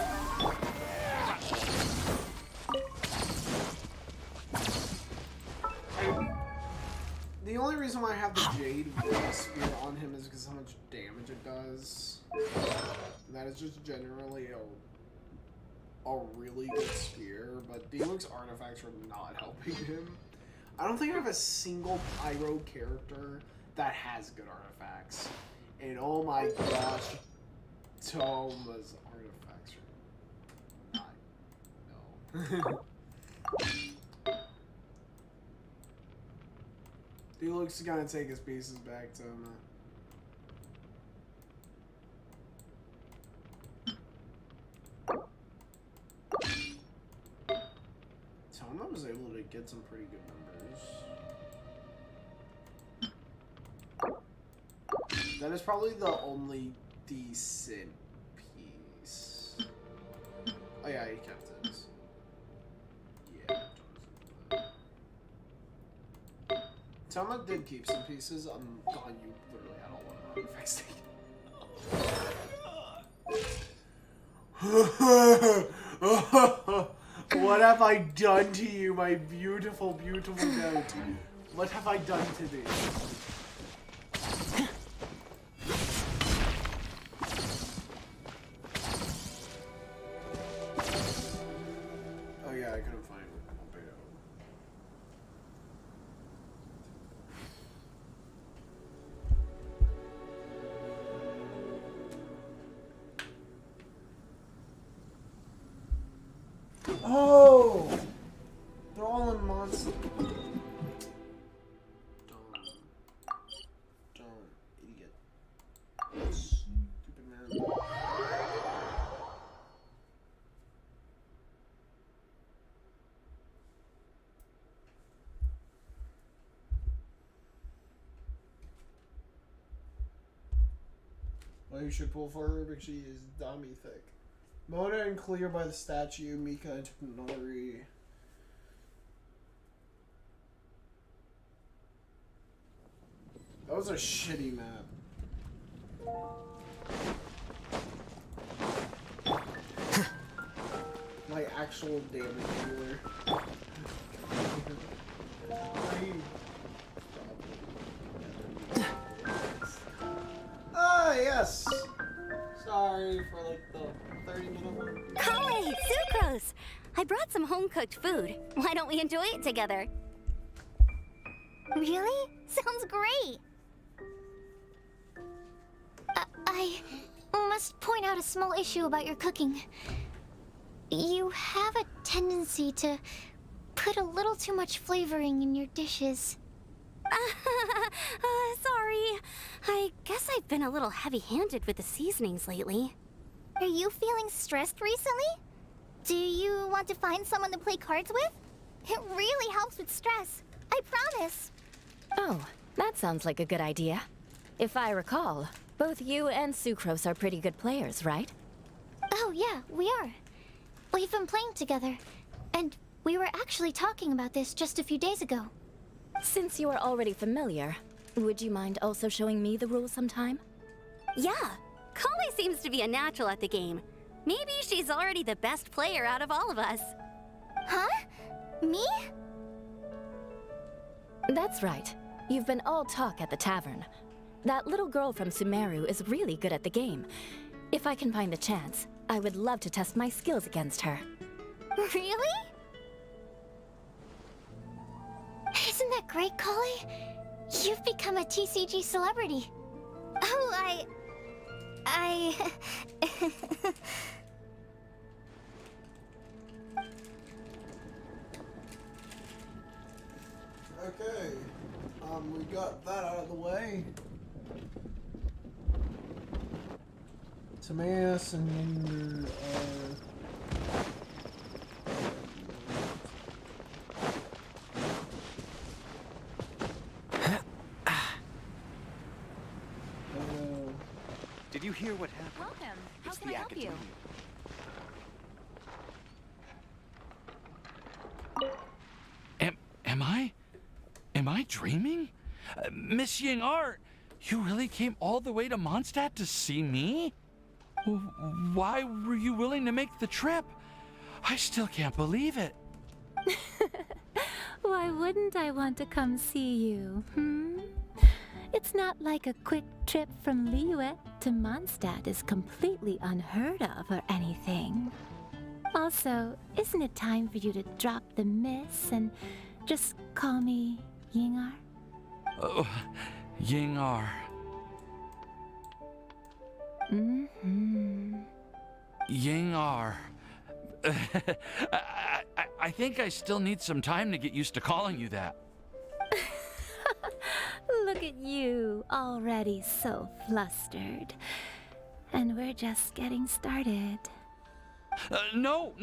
The only reason why I have the Jade Spear on him is because how much damage it does. That is just generally a really good spear, but Deluxe artifacts are not helping him. I don't think I have a single Pyro character that has good artifacts. And oh my gosh, Toma's artifacts are not. No. Deluxe is gonna take his pieces back, Toma. Toma was able to get some pretty good numbers. That is probably the only decent piece. Oh yeah, he kept his. Yeah. Toma did keep some pieces. God, you literally had all of our artifacts taken. What have I done to you, my beautiful, beautiful goat? What have I done to thee? Oh yeah, I couldn't find Albedo. Oh! They're all in monster. Dumb idiot. Stupid man. Well, you should pull for her because she is dummy thick. Mona and Clear by the statue, Mika and Nori. That was a shitty map. My actual damage dealer. Ah, yes! Sorry for like the 30-minute one. Hey, Sucrose! I brought some home-cooked food. Why don't we enjoy it together? Really? Sounds great! I must point out a small issue about your cooking. You have a tendency to put a little too much flavoring in your dishes. Sorry. I guess I've been a little heavy-handed with the seasonings lately. Are you feeling stressed recently? Do you want to find someone to play cards with? It really helps with stress. I promise. Oh, that sounds like a good idea. If I recall, both you and Sucrose are pretty good players, right? Oh yeah, we are. We've been playing together, and we were actually talking about this just a few days ago. Since you are already familiar, would you mind also showing me the rules sometime? Yeah, Kali seems to be a natural at the game. Maybe she's already the best player out of all of us. Huh? Me? That's right. You've been all talk at the tavern. That little girl from Sumeru is really good at the game. If I can find the chance, I would love to test my skills against her. Really? Isn't that great, Kali? You've become a TCG celebrity. Oh, Okay. We got that out of the way. Timaeus and Did you hear what happened? Welcome. How It's can the I help you? Academia. Am I dreaming? Miss Ying-Ar, you really came all the way to Mondstadt to see me? Why were you willing to make the trip? I still can't believe it. Why wouldn't I want to come see you, It's not like a quick trip from Liyue to Mondstadt is completely unheard of or anything. Also, isn't it time for you to drop the miss and just call me Ying-Ar? Oh, Ying-Ar. Ying-Ar. I think I still need some time to get used to calling you that. Look at you, already so flustered. And we're just getting started. No,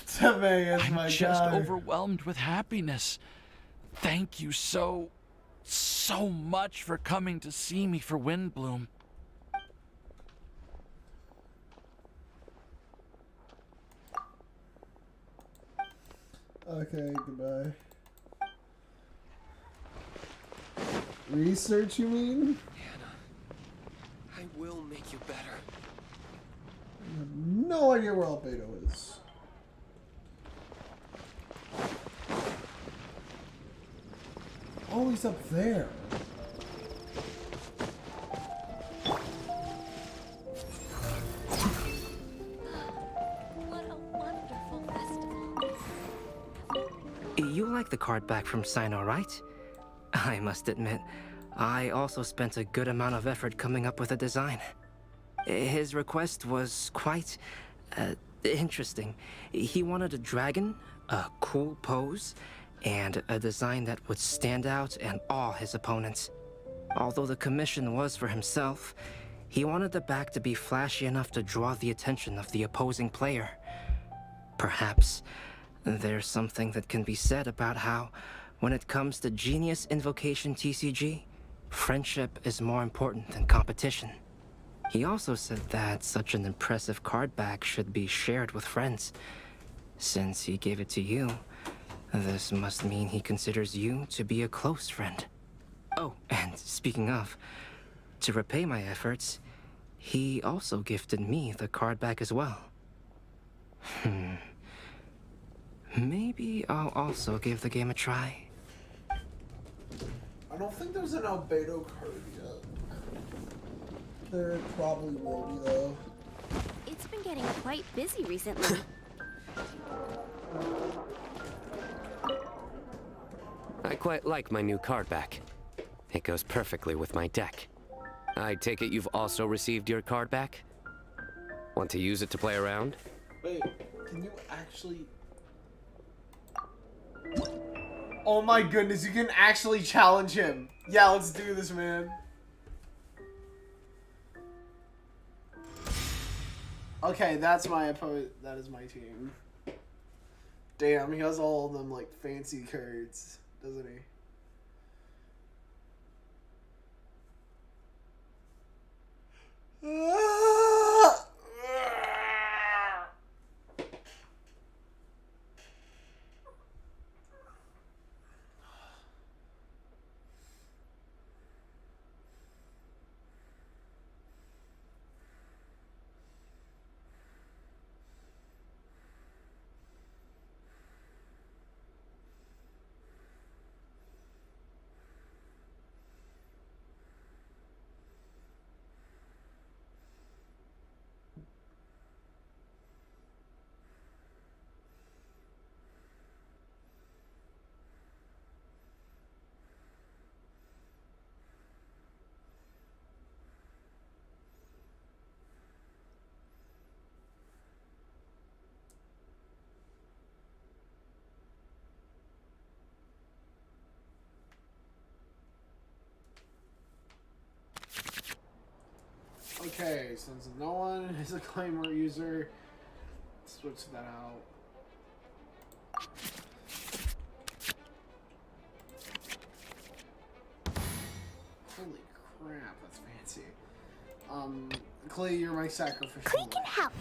Timaeus, I'm my just God. overwhelmed with happiness. Thank you so much for coming to see me for Wind Blume. Okay, goodbye. Research, you mean? I will make you better. I have no idea where Albedo is. Oh, he's up there. What a wonderful festival. You like the card back from Sino, right? I must admit, I also spent a good amount of effort coming up with a design. His request was quite interesting. He wanted a dragon, a cool pose, and a design that would stand out and awe his opponents. Although the commission was for himself, he wanted the back to be flashy enough to draw the attention of the opposing player. Perhaps there's something that can be said about how, when it comes to Genius Invocation TCG, friendship is more important than competition. He also said that such an impressive card back should be shared with friends. Since he gave it to you, This must mean he considers you to be a close friend. Oh, and speaking of, to repay my efforts, he also gifted me the card back as well. Maybe I'll also give the game a try. I don't think there's an Albedo card yet. There probably will be, though. It's been getting quite busy recently. I quite like my new card back. It goes perfectly with my deck. I take it you've also received your card back? Want to use it to play around? Wait, can you actually... Oh my goodness, you can actually challenge him. Yeah, let's do this, man. Okay, that's my opponent. That is my team. Damn, he has all of them, like, fancy cards, doesn't he? Okay, since no one is a claimer user, switch that out. Holy crap, that's fancy. Clay, you're my sacrificial. Clay can help.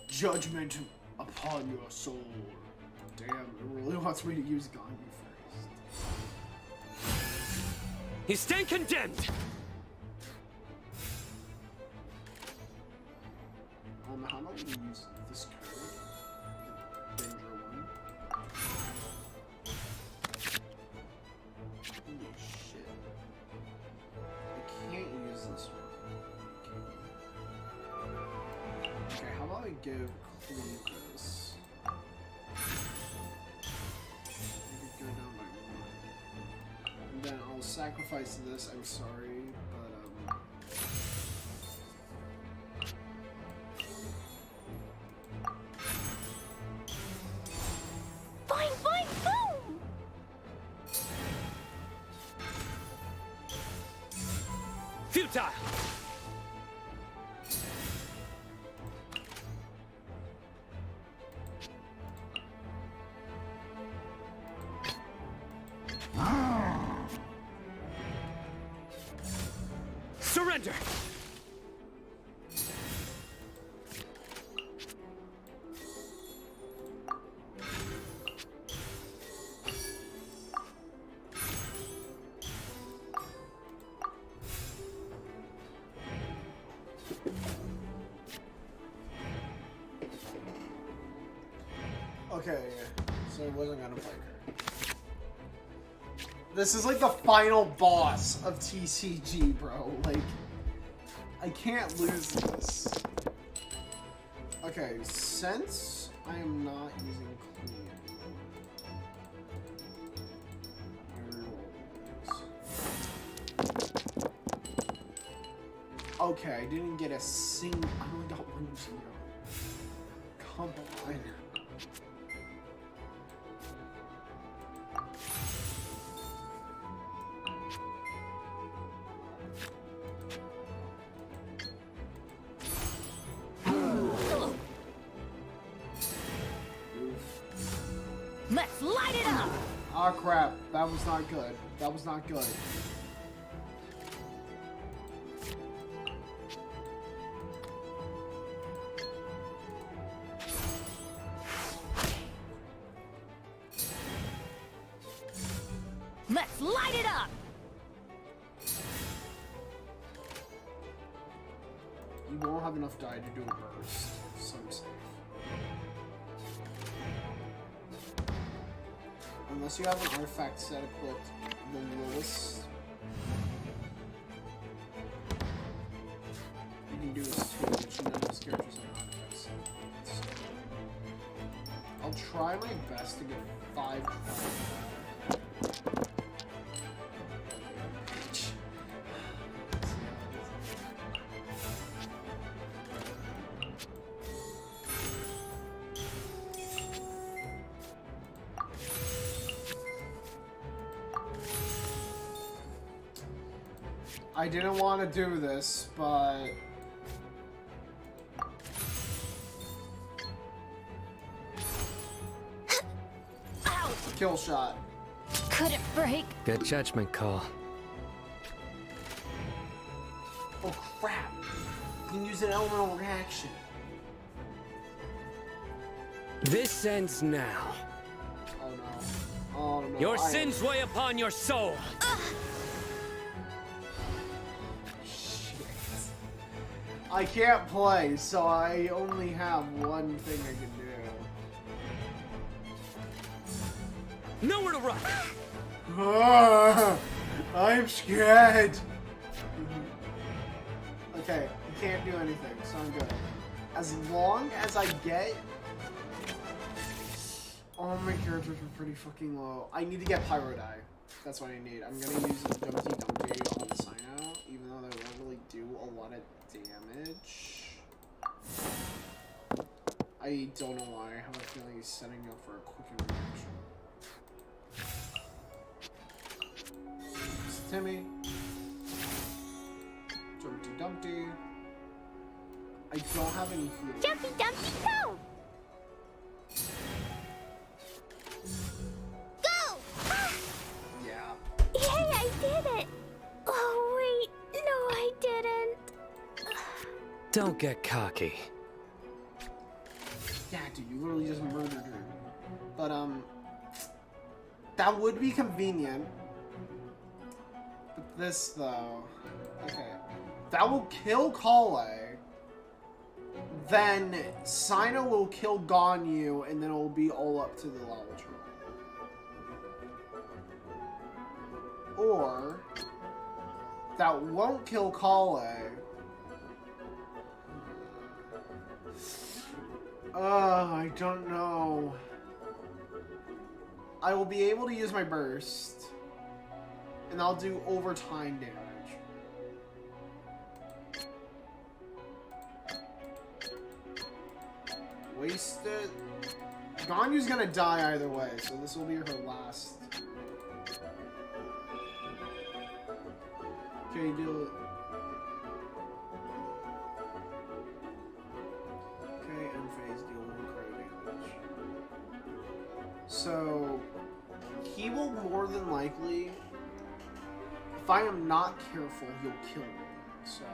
Judgment upon your soul. Damn, it really wants me to use Gandhi first. You stand condemned! How about we use this card? The danger one. Holy shit. I can't use this one. Okay, how about I give Cleve this? Maybe go down by one. And then I'll sacrifice this, I'm sorry, but Fine, fine, boom! Futile! Surrender! okay, so I wasn't gonna play her. This is like the final boss of TCG, bro. Like, I can't lose this. Okay, since I am not using clean anymore. Okay, I didn't get a single. I only got 1 0. Come on. Let's light it up! Oh crap, that was not good. That was not good. it up! You won't have enough die to do a burst, so I'm safe. Unless you have an artifact set equipped the lowest. You can do is 2, which none of these characters have artifacts set. I'll try my best to get 5 tries. I didn't want to do this, but kill shot. Couldn't break. Good judgment call. Oh crap! You can use an elemental reaction. This ends now. Oh no. Oh no. Your sins weigh upon your soul. I can't play, so I only have one thing I can do. Nowhere to run! I'm scared! Okay, you can't do anything, so I'm good. As long as I get... Oh, my characters are pretty fucking low. I need to get Pyro Die. That's what I need. I'm gonna use the Dumpty Dumpty on the Sino, even though they won't really do a lot of damage. I don't know why. I have a feeling he's setting up for a quick reaction. Timmy. Dumpty Dumpty. I don't have any healing. Dumpty Dumpty, go! Go! Yeah. Yay, I did it! Oh, wait. No, I didn't. Don't get cocky. Yeah, dude, you literally just murdered her. But, that would be convenient. But this, though... Okay. That will kill Kale. Then, Sino will kill Ganyu, and then it will be all up to the lava troll. Or... That won't kill Kale. I don't know. I will be able to use my burst, and I'll do overtime damage. Waste it. Ganyu's gonna die either way, so this will be her last. Okay, do it. Phase deal 1 crit damage. So he will more than likely, if I am not careful, he'll kill me. So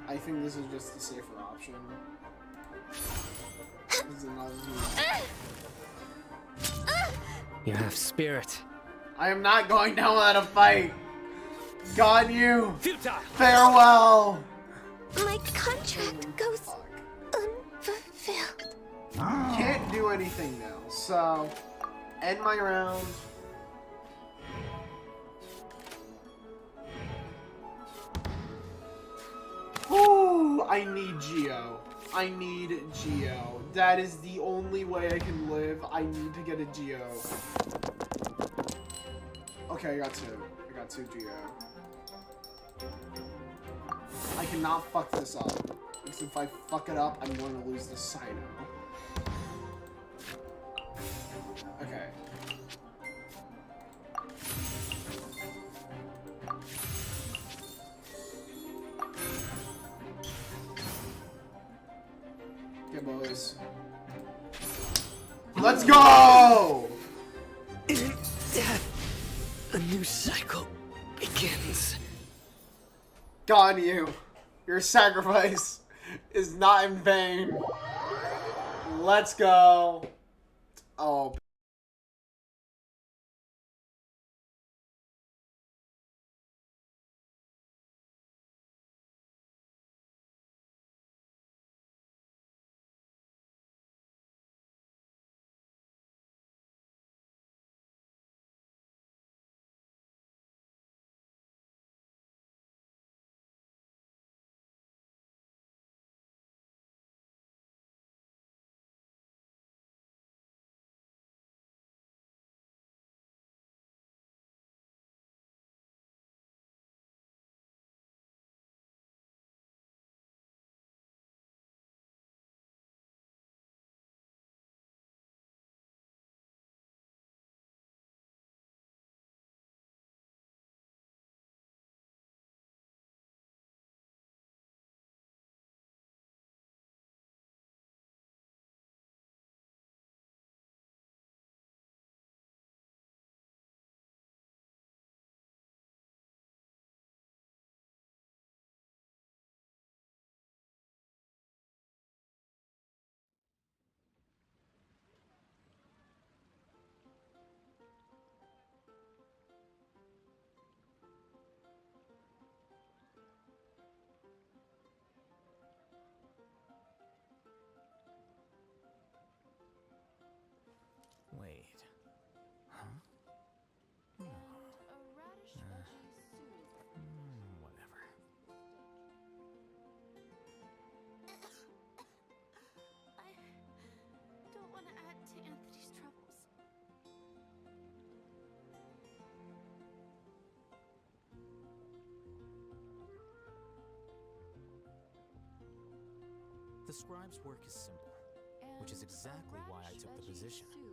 I think this is just the safer option. You have spirit. I am not going down without a fight. Ganyu. Futile. Farewell. My contract goes unfulfilled. Can't do anything now, so end my round. Ooh, I need Geo. I need Geo. That is the only way I can live. I need to get a Geo. Okay, I got 2. I got 2 Geo. I cannot fuck this up. Because if I fuck it up, I'm going to lose the Sino. Okay. Okay, boys. Let's go! In death, a new cycle begins. Ganyu, your sacrifice is not in vain. Let's go. Oh. The scribe's work is simple, which is exactly why I took the position. Oh,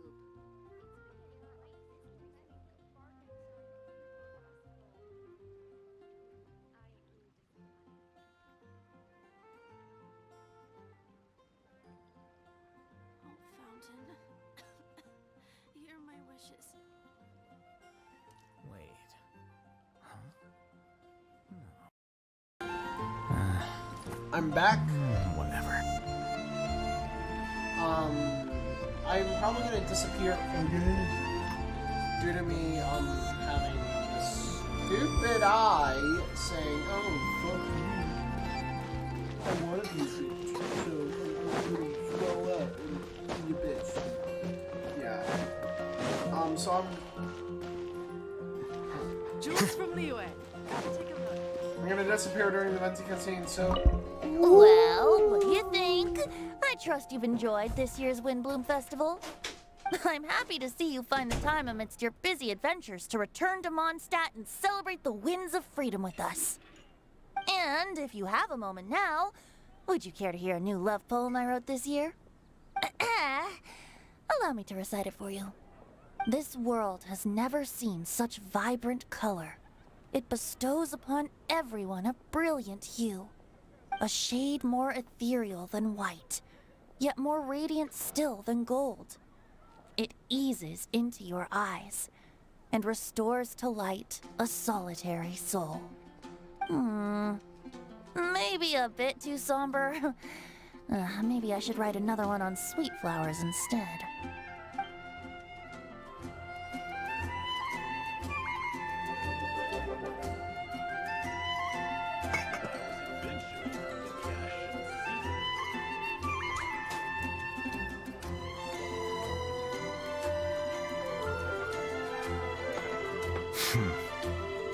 Fountain. Hear my wishes. Wait. Huh? I'm back. Whatever. I'm probably gonna disappear due to me having this stupid eye saying, "Oh, fuck you. I want to be rich, so I'm gonna throw up in your bitch." Yeah. So Jules from Leeway. I'm gonna disappear during the Venti cutscene, so... Well, what do you think? I trust you've enjoyed this year's Wind Blume Festival. I'm happy to see you find the time amidst your busy adventures to return to Mondstadt and celebrate the winds of freedom with us. And if you have a moment now, would you care to hear a new love poem I wrote this year? Allow me to recite it for you. This world has never seen such vibrant color. It bestows upon everyone a brilliant hue, a shade more ethereal than white, yet more radiant still than gold. It eases into your eyes and restores to light a solitary soul. Maybe a bit too somber. Maybe I should write another one on sweet flowers instead.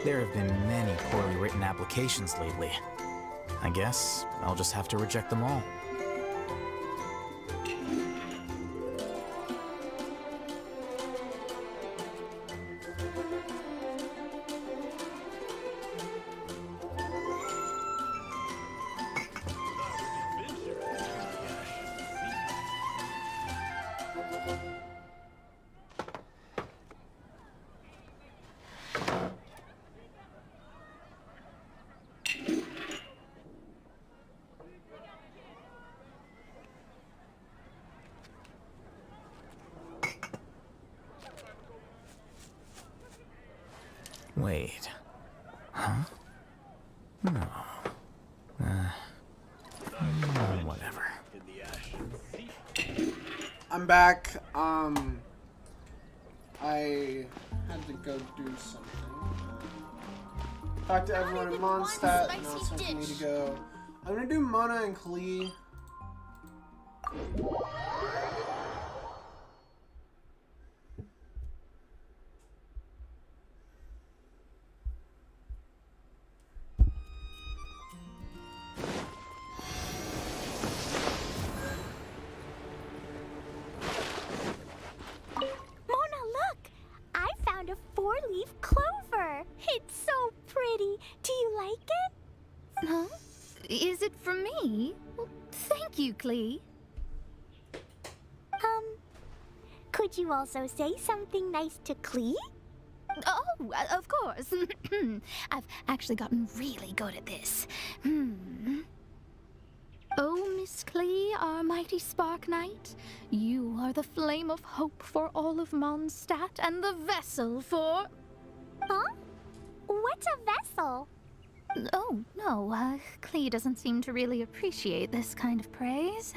There have been many poorly written applications lately. I guess I'll just have to reject them all. Wait. Huh? No. Whatever. I'm back. I had to go do something. Talk to everyone in Mondstadt. Now it's time for me to go. I'm gonna do Mona and Klee. Four-leaf clover. It's so pretty. Do you like it? Huh? Is it from me? Well, thank you, Klee. Could you also say something nice to Klee? Oh, of course. I've actually gotten really good at this. Oh, Miss Klee, our mighty Spark Knight, you are the flame of hope for all of Mondstadt and the vessel for... Huh? What's a vessel? Oh, no, Klee doesn't seem to really appreciate this kind of praise.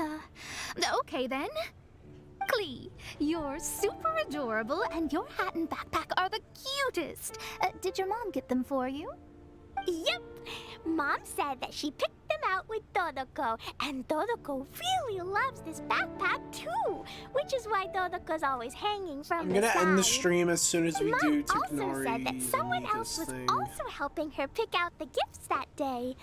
Okay then. Klee, you're super adorable and your hat and backpack are the cutest. Did your mom get them for you? Yep. Mom said that she picked them out with Todoko, and Todoko really loves this backpack too, which is why Todoko's always hanging from the side. I'm gonna end the stream as soon as we do Mom also said that someone else was also helping her pick out the gifts that day.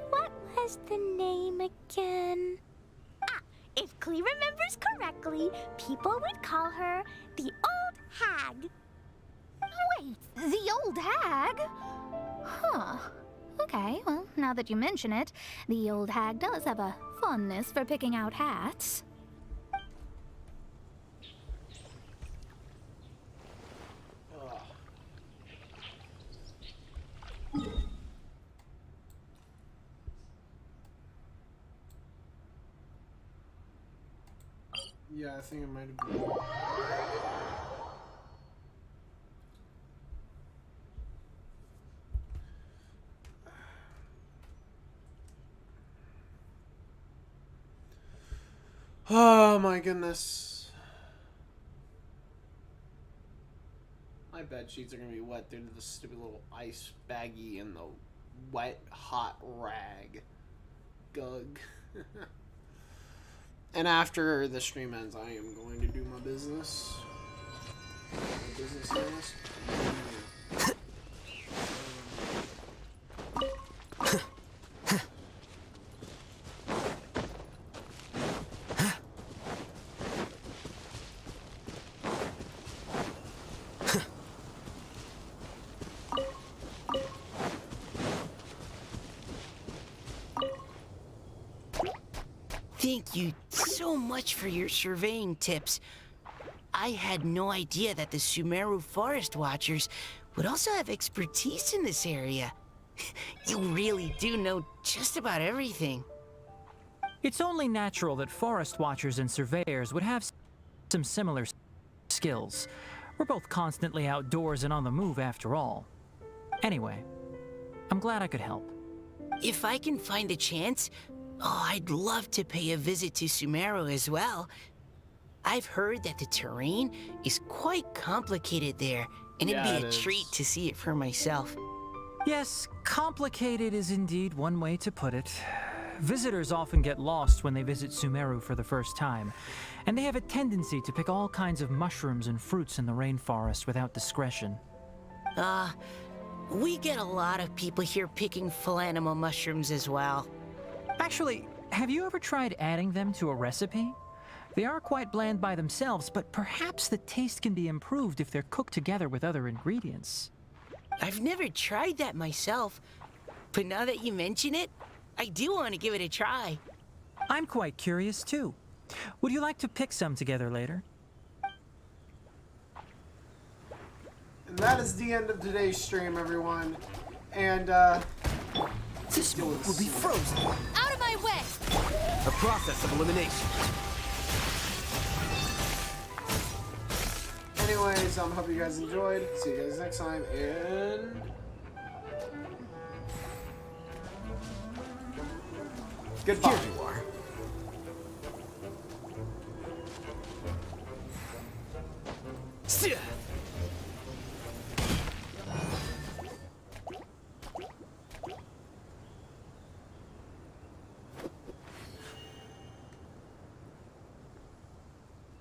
What was the name again? If Klee remembers correctly, people would call her the Old Hag. Wait, the Old Hag? Huh. Okay, well, now that you mention it, the old hag does have a fondness for picking out hats. Yeah, I think it might have been. Oh my goodness. My bed sheets are gonna be wet due to the stupid little ice baggie and the wet, hot rag. Gug. And after the stream ends, I am going to do my business. My business is. Thank you so much for your surveying tips. I had no idea that the Sumeru Forest Watchers would also have expertise in this area. You really do know just about everything. It's only natural that forest watchers and surveyors would have some similar skills. We're both constantly outdoors and on the move after all. Anyway, I'm glad I could help. If I can find a chance, I'd love to pay a visit to Sumeru as well. I've heard that the terrain is quite complicated there, and it'd be a treat to see it for myself. Yes, complicated is indeed one way to put it. Visitors often get lost when they visit Sumeru for the first time, and they have a tendency to pick all kinds of mushrooms and fruits in the rainforest without discretion. We get a lot of people here picking Phalanima mushrooms as well. Actually, have you ever tried adding them to a recipe? They are quite bland by themselves, but perhaps the taste can be improved if they're cooked together with other ingredients. I've never tried that myself, but now that you mention it, I do want to give it a try. I'm quite curious too. Would you like to pick some together later? And that is the end of today's stream, everyone. And, this will be frozen. Out of my way! A process of elimination. Anyways, hope you guys enjoyed. See you guys next time, and goodbye.